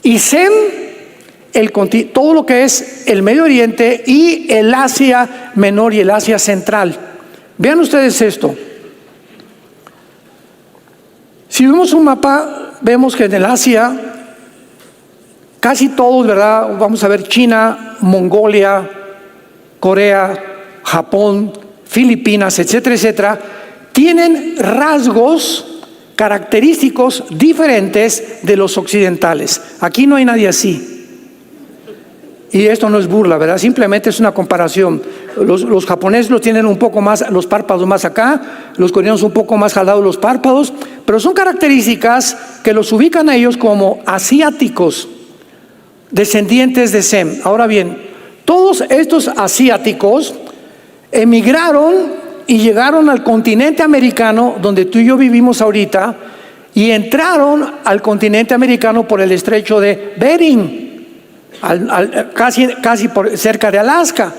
y Sem todo lo que es el Medio Oriente y el Asia Menor y el Asia Central. Vean ustedes esto. Si vemos un mapa, vemos que en el Asia casi todos, ¿verdad? Vamos a ver China, Mongolia, Corea, Japón, Filipinas, etcétera, etcétera, tienen rasgos característicos diferentes de los occidentales. Aquí no hay nadie así. Y esto no es burla, ¿verdad? Simplemente es una comparación. Los japoneses lo tienen un poco más, los párpados más acá, los coreanos un poco más jalados los párpados, pero son características que los ubican a ellos como asiáticos, descendientes de Sem. Ahora bien, todos estos asiáticos emigraron y llegaron al continente americano, donde tú y yo vivimos ahorita, y entraron al continente americano por el estrecho de Bering, casi cerca de Alaska.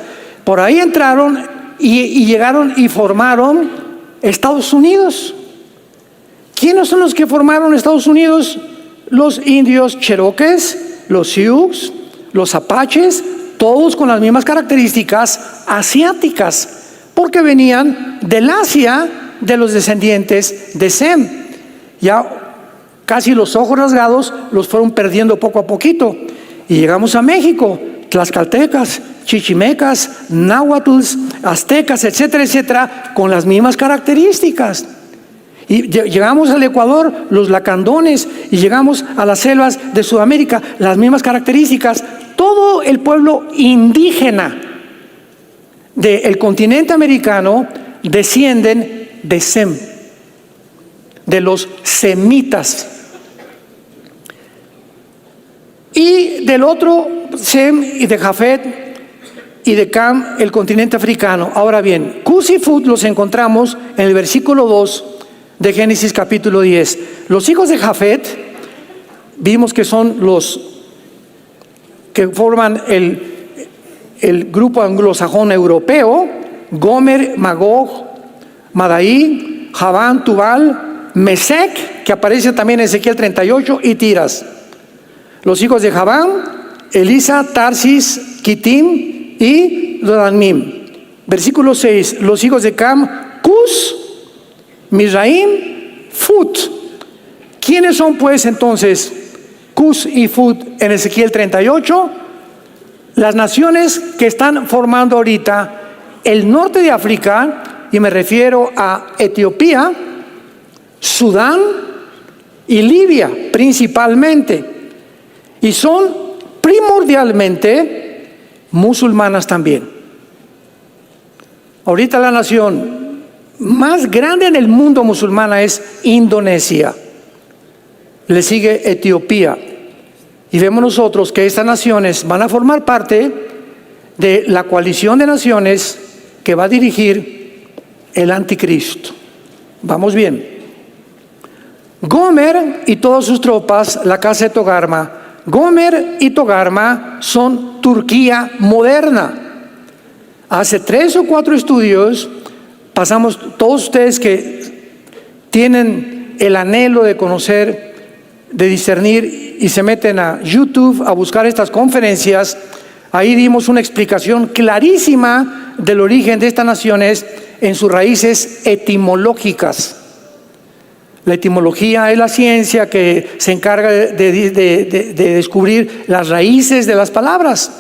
Por ahí entraron y llegaron y formaron Estados Unidos. ¿Quiénes son los que formaron Estados Unidos? Los indios cherokees, los sioux, los apaches, todos con las mismas características asiáticas, porque venían del Asia de los descendientes de Sem. Ya casi los ojos rasgados los fueron perdiendo poco a poquito. Y llegamos a México, tlaxcaltecas, chichimecas, náhuatls, aztecas, etcétera, etcétera, con las mismas características. Y llegamos al Ecuador, los lacandones, y llegamos a las selvas de Sudamérica, las mismas características. Todo el pueblo indígena del continente americano descienden de Sem, de los semitas. Y del otro, Sem y de Jafet, y de Cam el continente africano. Ahora bien, Cus y Fut los encontramos en el versículo 2 de Génesis capítulo 10. Los hijos de Jafet, vimos que son los que forman el grupo anglosajón europeo: Gomer, Magog, Madai, Javán, Tubal, Mesec, que aparece también en Ezequiel 38, y Tiras. Los hijos de Javán: Elisa, Tarsis, Kitim y Dodanim. Versículo 6. Los hijos de Cam: Cus, Mizraim, Fut. ¿Quiénes son pues entonces Cus y Fut en Ezequiel 38? Las naciones que están formando ahorita el norte de África, y me refiero a Etiopía, Sudán y Libia principalmente, y son primordialmente musulmanas también. Ahorita la nación más grande en el mundo musulmana es Indonesia, le sigue Etiopía, y vemos nosotros que estas naciones van a formar parte de la coalición de naciones que va a dirigir el anticristo. Vamos bien. Gomer y todas sus tropas, la casa de Togarma. Gomer y Togarma son Turquía moderna. Hace 3 o 4 estudios pasamos, todos ustedes que tienen el anhelo de conocer, de discernir, y se meten a YouTube a buscar estas conferencias, ahí dimos una explicación clarísima del origen de estas naciones en sus raíces etimológicas. La etimología es la ciencia que se encarga de descubrir las raíces de las palabras,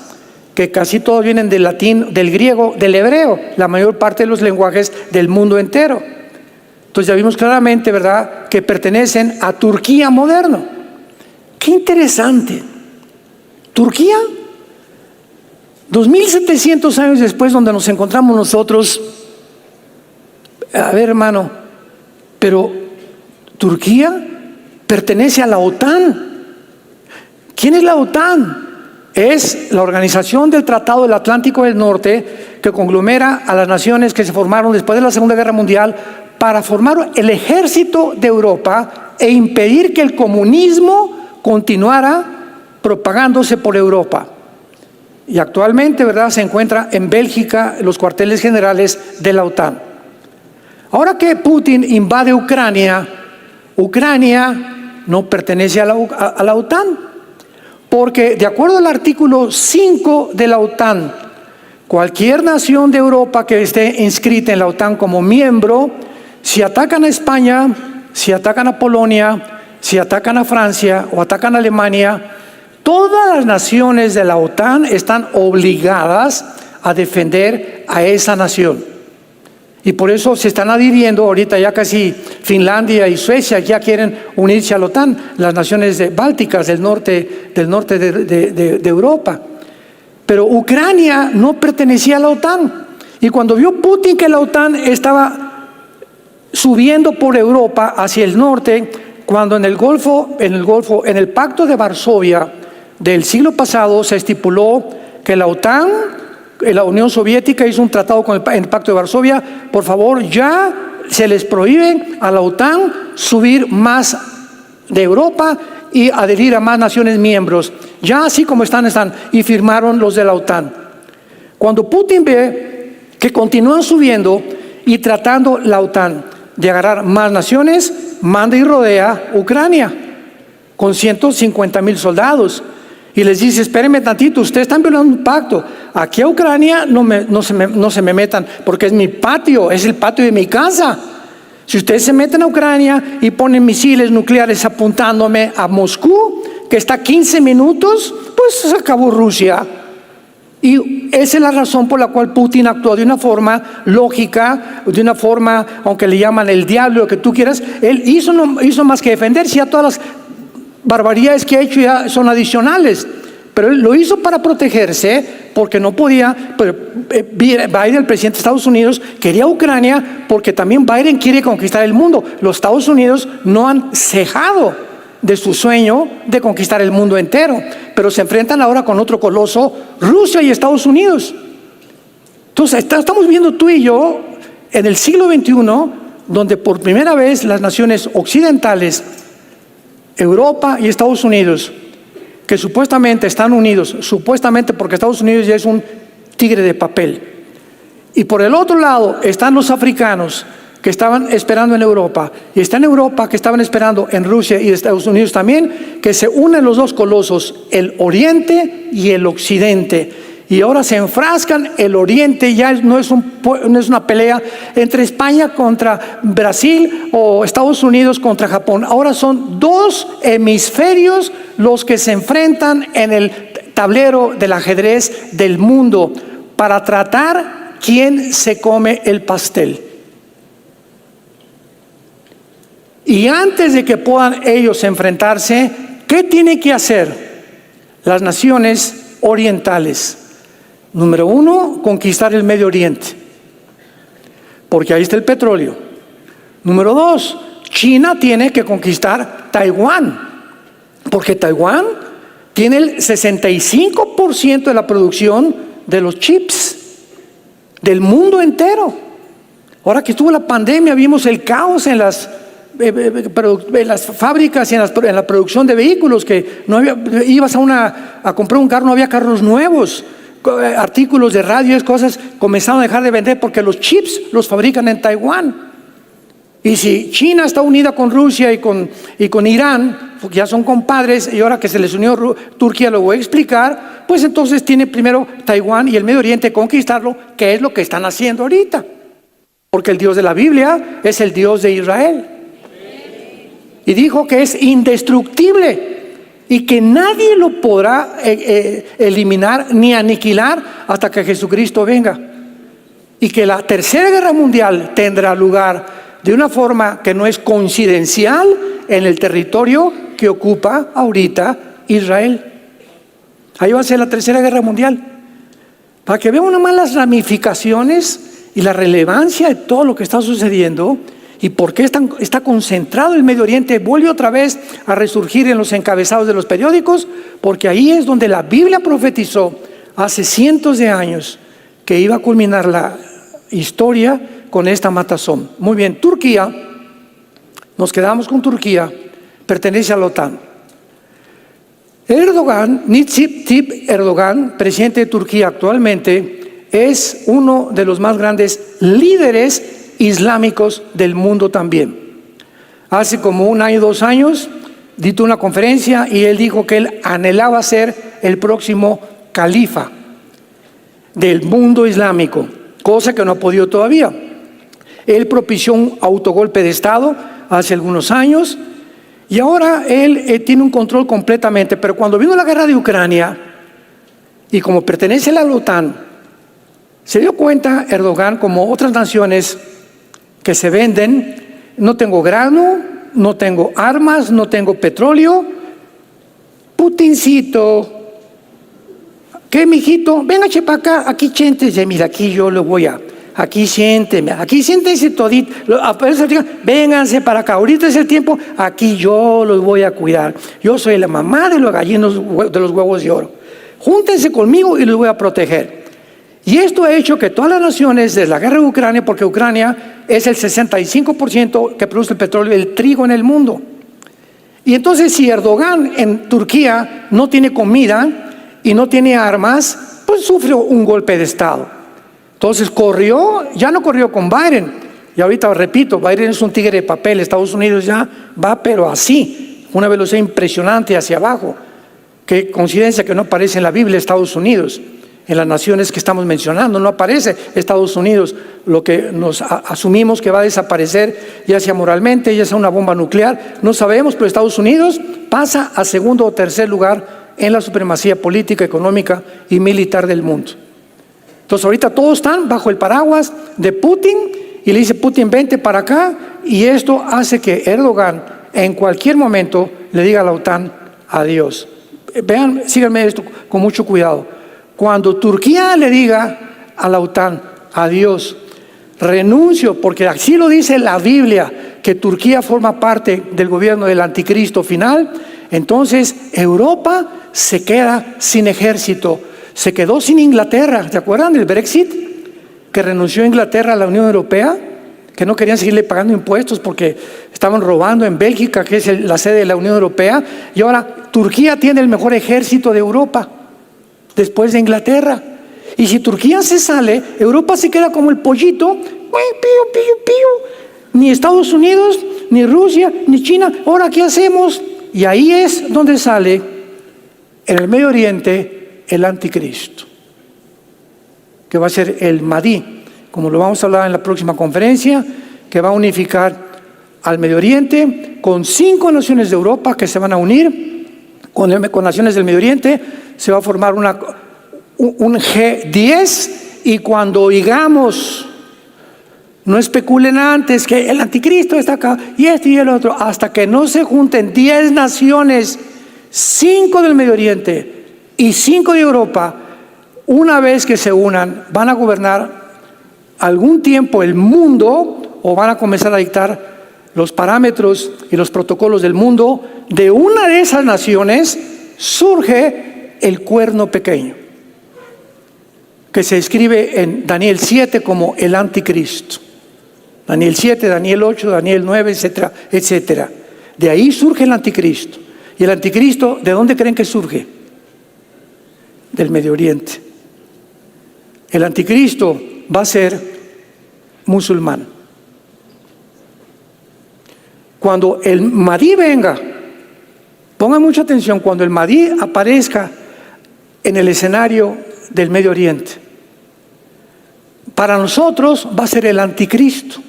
que casi todos vienen del latín, del griego, del hebreo, la mayor parte de los lenguajes del mundo entero. Entonces ya vimos claramente, ¿verdad?, que pertenecen a Turquía moderno. ¡Qué interesante! Turquía, 2700 años después, donde nos encontramos nosotros. A ver, hermano, pero Turquía pertenece a la OTAN. ¿Quién es la OTAN? Es la organización del Tratado del Atlántico del Norte, que conglomera a las naciones que se formaron después de la Segunda Guerra Mundial para formar el ejército de Europa e impedir que el comunismo continuara propagándose por Europa. Y actualmente, ¿verdad?, se encuentra en Bélgica los cuarteles generales de la OTAN. Ahora que Putin invade Ucrania, Ucrania no pertenece a la OTAN, porque de acuerdo al artículo 5 de la OTAN, cualquier nación de Europa que esté inscrita en la OTAN como miembro, si atacan a España, si atacan a Polonia, si atacan a Francia o atacan a Alemania, todas las naciones de la OTAN están obligadas a defender a esa nación. Y por eso se están adhiriendo ahorita ya casi Finlandia y Suecia ya quieren unirse a la OTAN, las naciones bálticas del norte de Europa. Pero Ucrania no pertenecía a la OTAN. Y cuando vio Putin que la OTAN estaba subiendo por Europa hacia el norte, cuando en el Pacto de Varsovia del siglo pasado se estipuló que la OTAN, la Unión Soviética hizo un tratado con el Pacto de Varsovia, por favor, ya se les prohíbe a la OTAN subir más de Europa y adherir a más naciones miembros. Ya así como están, y firmaron los de la OTAN. Cuando Putin ve que continúan subiendo y tratando la OTAN de agarrar más naciones, manda y rodea Ucrania con 150,000 soldados. Y les dice, espérenme tantito, ustedes están violando un pacto. Aquí a Ucrania no se me metan, porque es mi patio, es el patio de mi casa. Si ustedes se meten a Ucrania y ponen misiles nucleares apuntándome a Moscú, que está a 15 minutos, pues se acabó Rusia. Y esa es la razón por la cual Putin actuó de una forma lógica, de una forma, aunque le llaman el diablo, lo que tú quieras. Él no hizo más que defenderse. Ya todas las barbaridades que ha hecho ya son adicionales, pero él lo hizo para protegerse, porque no podía. Pero Biden, el presidente de Estados Unidos, quería Ucrania porque también Biden quiere conquistar el mundo. Los Estados Unidos no han cejado de su sueño de conquistar el mundo entero, pero se enfrentan ahora con otro coloso, Rusia y Estados Unidos. Entonces, estamos viendo tú y yo en el siglo XXI, donde por primera vez las naciones occidentales, Europa y Estados Unidos, que supuestamente están unidos, supuestamente porque Estados Unidos ya es un tigre de papel, y por el otro lado están los africanos que estaban esperando en Europa, y está en Europa que estaban esperando en Rusia y Estados Unidos también, que se unen los dos colosos, el Oriente y el Occidente. Y ahora se enfrascan, el Oriente ya no es una pelea entre España contra Brasil o Estados Unidos contra Japón. Ahora son dos hemisferios los que se enfrentan en el tablero del ajedrez del mundo para tratar quién se come el pastel. Y antes de que puedan ellos enfrentarse, ¿qué tienen que hacer las naciones orientales? Número uno, conquistar el Medio Oriente, porque ahí está el petróleo. Número dos, China tiene que conquistar Taiwán, porque Taiwán tiene el 65% de la producción de los chips del mundo entero. Ahora que estuvo la pandemia, vimos el caos en las fábricas y en la producción de vehículos, que no había, ibas a comprar un carro, no había carros nuevos. Artículos de radio, cosas comenzaron a dejar de vender porque los chips los fabrican en Taiwán. Y si China está unida con Rusia y con Irán, porque ya son compadres, y ahora que se les unió Turquía, lo voy a explicar, pues entonces tiene primero Taiwán y el Medio Oriente conquistarlo, que es lo que están haciendo ahorita, porque el Dios de la Biblia es el Dios de Israel, y dijo que es indestructible y que nadie lo podrá eliminar ni aniquilar hasta que Jesucristo venga, y que la tercera guerra mundial tendrá lugar de una forma que no es coincidencial en el territorio que ocupa ahorita Israel. Ahí va a ser la tercera guerra mundial, para que vean una más las ramificaciones y la relevancia de todo lo que está sucediendo. ¿Y por qué está concentrado el Medio Oriente? Vuelve otra vez a resurgir en los encabezados de los periódicos, porque ahí es donde la Biblia profetizó hace cientos de años que iba a culminar la historia con esta matazón. Muy bien, Turquía, nos quedamos con Turquía, pertenece a la OTAN. Erdogan, Recep Tayyip Erdogan, presidente de Turquía actualmente, es uno de los más grandes líderes islámicos del mundo también. Hace como 1 año, 2 años, dictó una conferencia y él dijo que él anhelaba ser el próximo califa del mundo islámico, cosa que no ha podido todavía. Él propició un autogolpe de Estado hace algunos años y ahora él tiene un control completamente, pero cuando vino la guerra de Ucrania y como pertenece a la OTAN, se dio cuenta Erdogan, como otras naciones que se venden: no tengo grano, no tengo armas, no tengo petróleo. Putincito, ¿qué, mijito? Venga, para acá, aquí siéntese, mira, aquí yo lo voy a, aquí siénteme, aquí siéntese todito, vénganse para acá, ahorita es el tiempo, aquí yo los voy a cuidar. Yo soy la mamá de los gallinos de los huevos de oro. Júntense conmigo y los voy a proteger. Y esto ha hecho que todas las naciones, desde la guerra de Ucrania, porque Ucrania es el 65% que produce el petróleo y el trigo en el mundo. Y entonces si Erdogan en Turquía no tiene comida y no tiene armas, pues sufrió un golpe de Estado. Entonces ya no corrió con Biden. Y ahorita repito, Biden es un tigre de papel. Estados Unidos ya va, pero así, una velocidad impresionante hacia abajo. Qué coincidencia que no aparece en la Biblia Estados Unidos. En las naciones que estamos mencionando no aparece Estados Unidos, lo que nos asumimos que va a desaparecer, ya sea moralmente, ya sea una bomba nuclear, no sabemos, pero Estados Unidos pasa a segundo o tercer lugar en la supremacía política, económica y militar del mundo. Entonces ahorita todos están bajo el paraguas de Putin y le dice Putin, vente para acá, y esto hace que Erdogan en cualquier momento le diga a la OTAN adiós. Vean, síganme esto con mucho cuidado. Cuando Turquía le diga a la OTAN adiós, renuncio, porque así lo dice la Biblia, que Turquía forma parte del gobierno del anticristo final, entonces Europa se queda sin ejército, se quedó sin Inglaterra. ¿Se acuerdan del Brexit? que renunció Inglaterra a la Unión Europea, que no querían seguirle pagando impuestos porque estaban robando en Bélgica, que es la sede de la Unión Europea, y ahora Turquía tiene el mejor ejército de Europa, después de Inglaterra. Y si Turquía se sale, Europa se queda como el pollito, pío, pío, pío. Ni Estados Unidos, ni Rusia, ni China. Ahora, ¿qué hacemos? Y ahí es donde sale en el Medio Oriente el anticristo, que va a ser el Mahdi, como lo vamos a hablar en la próxima conferencia, que va a unificar al Medio Oriente con 5 naciones de Europa que se van a unir con naciones del Medio Oriente. Se va a formar un G10, y cuando oigamos, no especulen antes que el anticristo está acá y este y el otro, hasta que no se junten 10 naciones, 5 del Medio Oriente y 5 de Europa. Una vez que se unan, van a gobernar algún tiempo el mundo, o van a comenzar a dictar los parámetros y los protocolos del mundo. De una de esas naciones surge el cuerno pequeño, que se escribe en Daniel 7 como el anticristo. Daniel 7, Daniel 8, Daniel 9, etcétera, etcétera. De ahí surge el anticristo. ¿Y el anticristo de dónde creen que surge? Del Medio Oriente. El anticristo va a ser musulmán. Cuando el Mahdi venga, pongan mucha atención, cuando el Mahdi aparezca en el escenario del Medio Oriente, para nosotros va a ser el anticristo.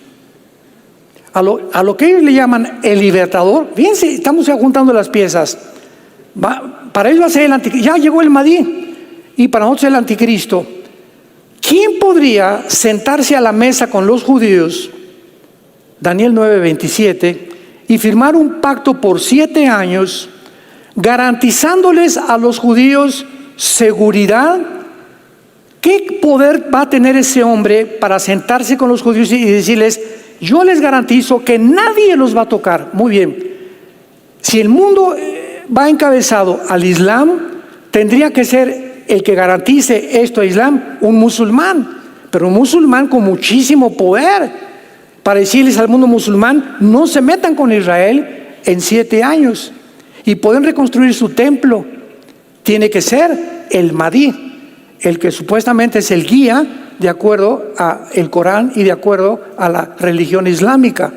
A lo que ellos le llaman el libertador, fíjense, estamos ya juntando las piezas. Para ellos va a ser el anticristo. Ya llegó el Mahdi, y para nosotros el anticristo. ¿Quién podría sentarse a la mesa con los judíos, Daniel 9:27, y firmar un pacto por 7 años, garantizándoles a los judíos seguridad? ¿Qué poder va a tener ese hombre para sentarse con los judíos y decirles: yo les garantizo que nadie los va a tocar? Muy bien. Si el mundo va encabezado al Islam, tendría que ser el que garantice esto a Islam un musulmán, pero un musulmán con muchísimo poder, para decirles al mundo musulmán: no se metan con Israel en 7 años, y pueden reconstruir su templo. Tiene que ser el Mahdi, el que supuestamente es el guía de acuerdo al Corán y de acuerdo a la religión islámica,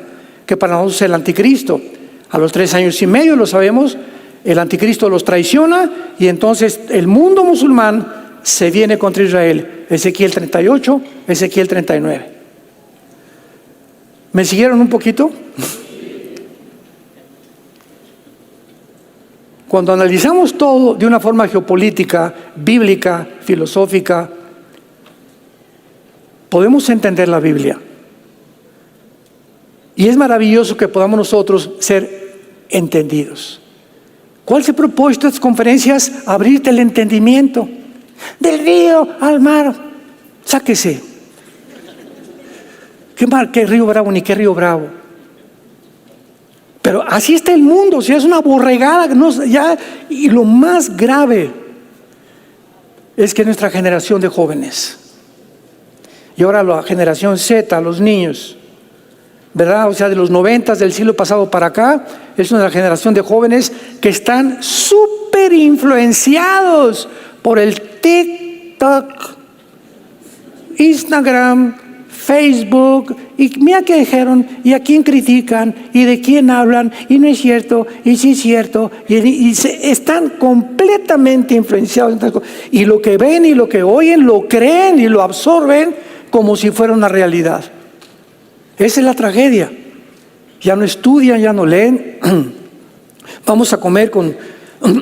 que para nosotros es el anticristo. A los 3 años y medio, lo sabemos, el anticristo los traiciona, y entonces el mundo musulmán se viene contra Israel. Ezequiel 38, Ezequiel 39. ¿Me siguieron un poquito? Cuando analizamos todo de una forma geopolítica, bíblica, filosófica, podemos entender la Biblia. Y es maravilloso que podamos nosotros ser entendidos. ¿Cuál es el propósito de estas conferencias? Abrirte el entendimiento. Del río al mar, sáquese. ¿Qué mar? ¿Qué río Bravo? Ni qué río Bravo. Pero así está el mundo, o sea, es una borregada. Y lo más grave es que nuestra generación de jóvenes, y ahora la generación Z, los niños, ¿verdad? O sea, de los 90 del siglo pasado para acá, es una generación de jóvenes que están súper influenciados por el TikTok, Instagram, Facebook, y mira qué dijeron, y a quién critican, y de quién hablan, y no es cierto, y sí es cierto, y están completamente influenciados, y lo que ven y lo que oyen lo creen y lo absorben como si fuera una realidad. Esa es la tragedia. Ya no estudian, ya no leen. Vamos a comer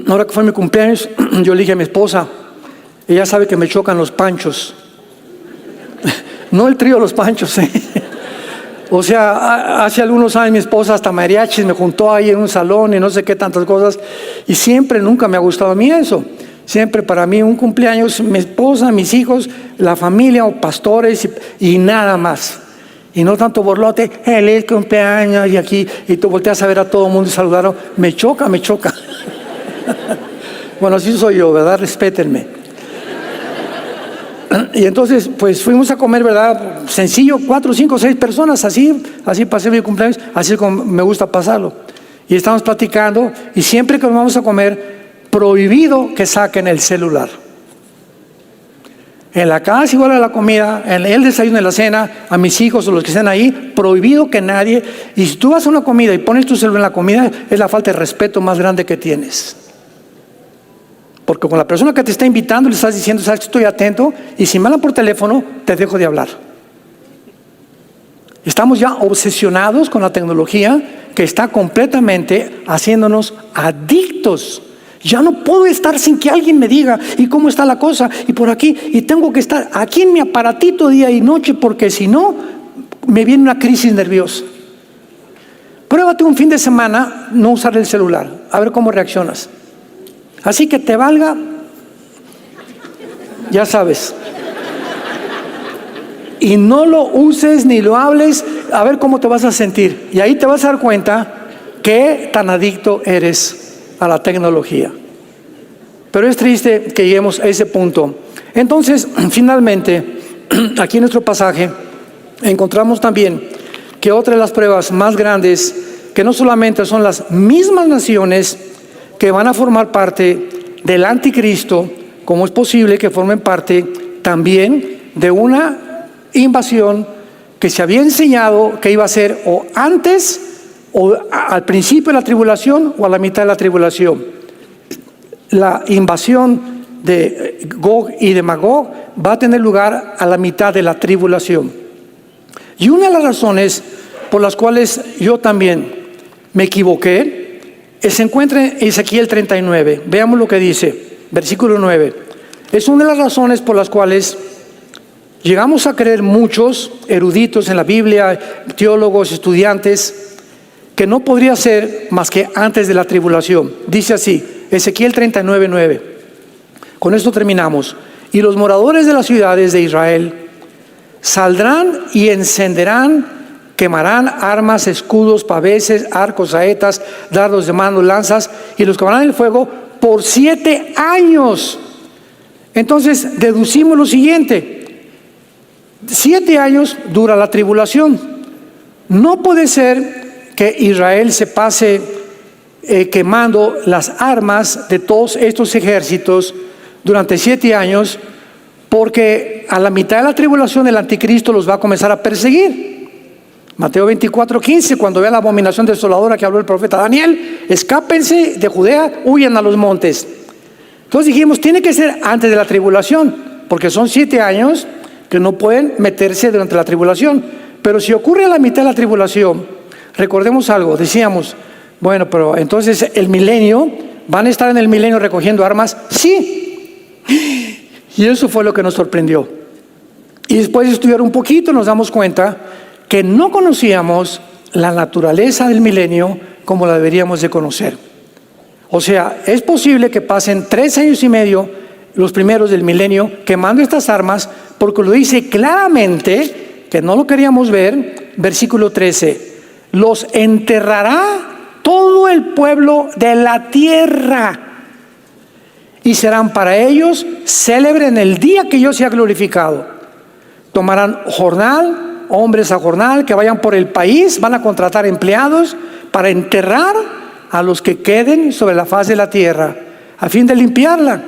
ahora que fue mi cumpleaños, yo le dije a mi esposa, ella sabe que me chocan los panchos. No el trío Los Panchos, ¿eh? O sea, hace algunos años mi esposa hasta mariachis me juntó ahí en un salón y no sé qué tantas cosas, y nunca me ha gustado a mí eso. Siempre para mí un cumpleaños, mi esposa, mis hijos, la familia o pastores y nada más. Y no tanto borlote, feliz cumpleaños, y aquí, y tú volteas a ver a todo el mundo y saludaron. Me choca. Bueno, así soy yo, ¿verdad? Respétenme. Y entonces, pues fuimos a comer, ¿verdad? Sencillo, 4, 5, 6 personas, así pasé mi cumpleaños, así como me gusta pasarlo. Y estamos platicando, y siempre que nos vamos a comer, prohibido que saquen el celular. En la casa, igual a la comida, en el desayuno, en la cena, a mis hijos o los que estén ahí, prohibido que nadie. Y si tú vas a una comida y pones tu celular en la comida, es la falta de respeto más grande que tienes. Porque con la persona que te está invitando le estás diciendo, sabes que estoy atento, y si me hablan por teléfono, te dejo de hablar. Estamos ya obsesionados con la tecnología que está completamente haciéndonos adictos. Ya no puedo estar sin que alguien me diga, ¿y cómo está la cosa? Y por aquí, y tengo que estar aquí en mi aparatito día y noche, porque si no, me viene una crisis nerviosa. Pruébate un fin de semana no usar el celular, a ver cómo reaccionas. Así que te valga, ya sabes. Y no lo uses ni lo hables, a ver cómo te vas a sentir. Y ahí te vas a dar cuenta qué tan adicto eres a la tecnología. Pero es triste que lleguemos a ese punto. Entonces, finalmente, aquí en nuestro pasaje, encontramos también que otra de las pruebas más grandes, que no solamente son las mismas naciones que van a formar parte del anticristo, como es posible que formen parte también de una invasión que se había enseñado que iba a ser o antes o al principio de la tribulación o a la mitad de la tribulación. La invasión de Gog y de Magog va a tener lugar a la mitad de la tribulación. Y una de las razones por las cuales yo también me equivoqué se encuentra en Ezequiel 39. Veamos lo que dice, versículo 9. Es una de las razones por las cuales llegamos a creer muchos eruditos en la Biblia, teólogos, estudiantes, que no podría ser más que antes de la tribulación. Dice así, Ezequiel 39, 9. Con esto terminamos. Y los moradores de las ciudades de Israel saldrán y encenderán, quemarán armas, escudos, paveses, arcos, saetas, dardos de mano, lanzas, y los quemarán en el fuego por 7 años. Entonces deducimos lo siguiente: 7 años dura la tribulación. No puede ser que Israel se pase quemando las armas de todos estos ejércitos durante 7 años, porque a la mitad de la tribulación el anticristo los va a comenzar a perseguir. Mateo 24:15, cuando vean la abominación desoladora que habló el profeta Daniel, escápense de Judea, huyan a los montes. Entonces dijimos, tiene que ser antes de la tribulación, porque son 7 años que no pueden meterse durante la tribulación. Pero si ocurre a la mitad de la tribulación, recordemos algo, decíamos, bueno, pero entonces el milenio, ¿van a estar en el milenio recogiendo armas? Sí. Y eso fue lo que nos sorprendió. Y después de estudiar un poquito nos damos cuenta que no conocíamos la naturaleza del milenio como la deberíamos de conocer. O sea, es posible que pasen 3 años y medio, los primeros del milenio, quemando estas armas, porque lo dice claramente, que no lo queríamos ver, versículo 13, los enterrará todo el pueblo de la tierra y serán para ellos célebres en el día que yo sea glorificado. Tomarán jornal, hombres a jornal, que vayan por el país, van a contratar empleados para enterrar a los que queden sobre la faz de la tierra, a fin de limpiarla.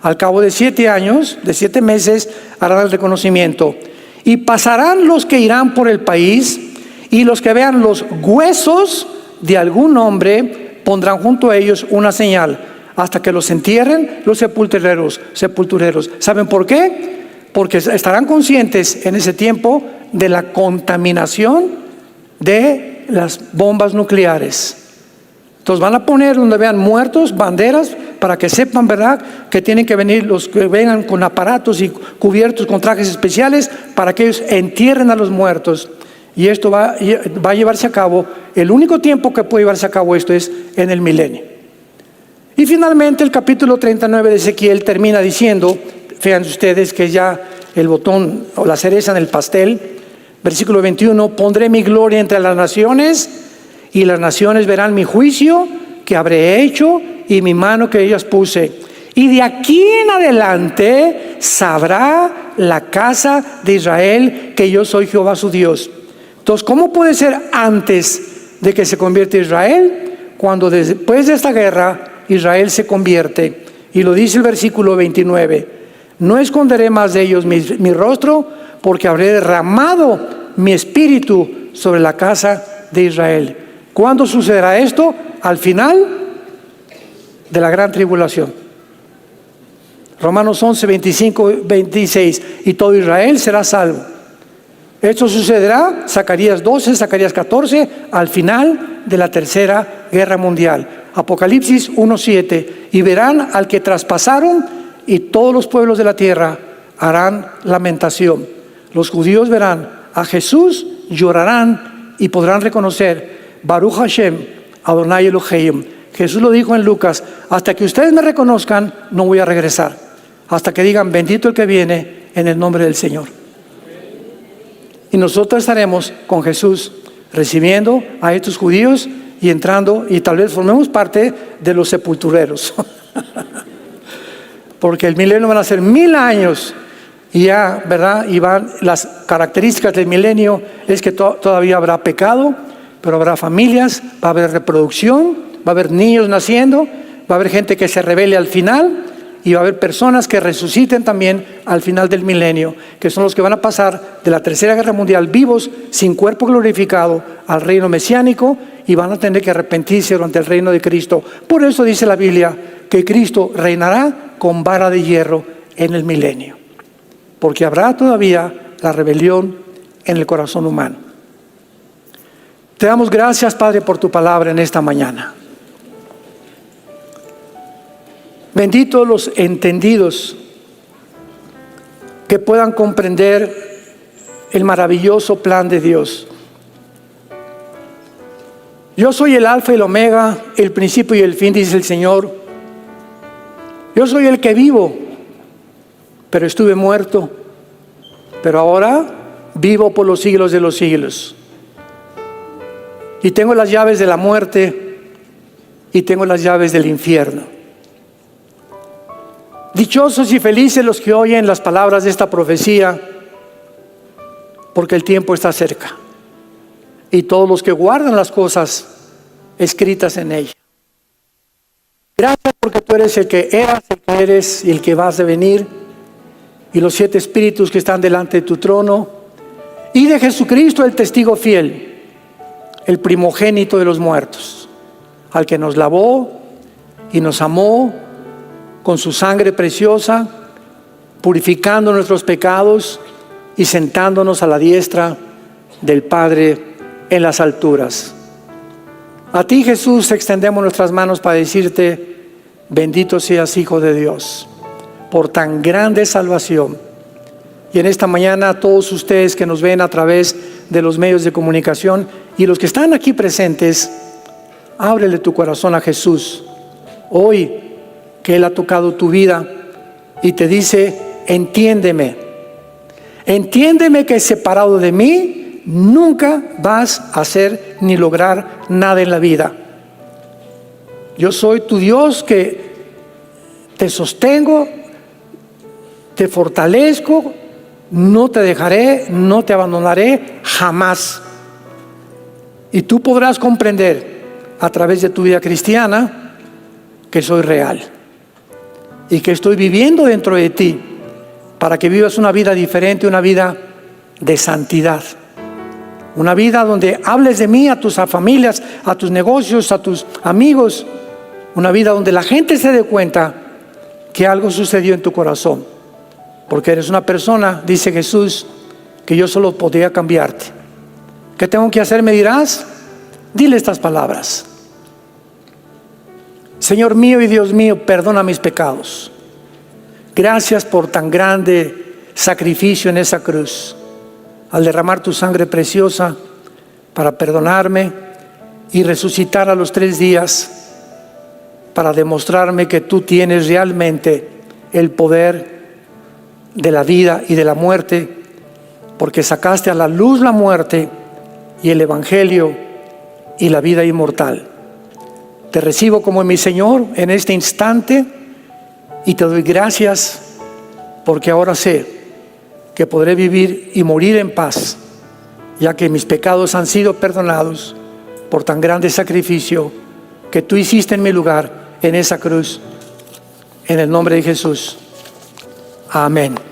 Al cabo de 7 años, de 7 meses, harán el reconocimiento. Y pasarán los que irán por el país, y los que vean los huesos de algún hombre pondrán junto a ellos una señal, hasta que los entierren los sepultureros. ¿Saben por qué? Porque estarán conscientes en ese tiempo de la contaminación de las bombas nucleares. Entonces van a poner donde vean muertos, banderas, para que sepan, ¿verdad?, que tienen que venir los que vengan con aparatos y cubiertos con trajes especiales para que ellos entierren a los muertos. Y esto va a llevarse a cabo, el único tiempo que puede llevarse a cabo esto es en el milenio. Y finalmente el capítulo 39 de Ezequiel termina diciendo, fíjense ustedes que ya el botón o la cereza en el pastel, versículo 21, pondré mi gloria entre las naciones y las naciones verán mi juicio que habré hecho y mi mano que ellas puse. Y de aquí en adelante sabrá la casa de Israel, que yo soy Jehová su Dios. Entonces, ¿cómo puede ser antes de que se convierta Israel? Cuando después de esta guerra Israel se convierte, y lo dice el versículo 29, no esconderé más de ellos mi rostro, porque habré derramado mi espíritu sobre la casa de Israel. ¿Cuándo sucederá esto? Al final de la gran tribulación. Romanos 11, 25, 26, y todo Israel será salvo. Esto sucederá, Zacarías 12, Zacarías 14, al final de la tercera guerra mundial. Apocalipsis 1, 7, y verán al que traspasaron, y todos los pueblos de la tierra harán lamentación. Los judíos verán a Jesús, llorarán y podrán reconocer Baruch Hashem, Adonai Elohim. Jesús lo dijo en Lucas: hasta que ustedes me reconozcan, no voy a regresar, hasta que digan bendito el que viene en el nombre del Señor. Y nosotros estaremos con Jesús recibiendo a estos judíos y entrando, y tal vez formemos parte de los sepultureros. Porque el milenio van a ser 1000 años y ya, ¿verdad? Y las características del milenio es que todavía habrá pecado, pero habrá familias, va a haber reproducción, va a haber niños naciendo, va a haber gente que se rebele al final, y va a haber personas que resuciten también al final del milenio, que son los que van a pasar de la tercera guerra mundial vivos, sin cuerpo glorificado, al reino mesiánico, y van a tener que arrepentirse durante el reino de Cristo. Por eso dice la Biblia que Cristo reinará con vara de hierro en el milenio, porque habrá todavía la rebelión en el corazón humano. Te damos gracias, Padre, por tu palabra en esta mañana. Benditos los entendidos que puedan comprender el maravilloso plan de Dios. Yo soy el alfa y el omega, el principio y el fin, dice el Señor. Yo soy el que vivo, pero estuve muerto, pero ahora vivo por los siglos de los siglos. Y tengo las llaves de la muerte y tengo las llaves del infierno. Dichosos y felices los que oyen las palabras de esta profecía, porque el tiempo está cerca, y todos los que guardan las cosas escritas en ella. Gracias porque tú eres el que eras, el que eres y el que vas a venir, y los 7 espíritus que están delante de tu trono, y de Jesucristo, el testigo fiel, el primogénito de los muertos, al que nos lavó y nos amó con su sangre preciosa, purificando nuestros pecados y sentándonos a la diestra del Padre en las alturas. A ti, Jesús, extendemos nuestras manos para decirte: bendito seas, Hijo de Dios, por tan grande salvación. Y en esta mañana, a todos ustedes que nos ven a través de los medios de comunicación y los que están aquí presentes, ábrele tu corazón a Jesús hoy, que Él ha tocado tu vida y te dice: entiéndeme que separado de mí nunca vas a hacer ni lograr nada en la vida. Yo soy tu Dios, que te sostengo, te fortalezco, no te dejaré, no te abandonaré jamás. Y tú podrás comprender a través de tu vida cristiana que soy real y que estoy viviendo dentro de ti para que vivas una vida diferente, una vida de santidad, una vida donde hables de mí a tus familias, a tus negocios, a tus amigos, una vida donde la gente se dé cuenta que algo sucedió en tu corazón, porque eres una persona, dice Jesús, que yo solo podría cambiarte. ¿Qué tengo que hacer? Me dirás. Dile estas palabras: Señor mío y Dios mío, perdona mis pecados. Gracias por tan grande sacrificio en esa cruz, al derramar tu sangre preciosa para perdonarme y resucitar a los 3 días para demostrarme que tú tienes realmente el poder de la vida y de la muerte, porque sacaste a la luz la muerte y el evangelio y la vida inmortal. Te recibo como mi Señor en este instante y te doy gracias porque ahora sé que podré vivir y morir en paz, ya que mis pecados han sido perdonados por tan grande sacrificio que tú hiciste en mi lugar en esa cruz. En el nombre de Jesús. Amén.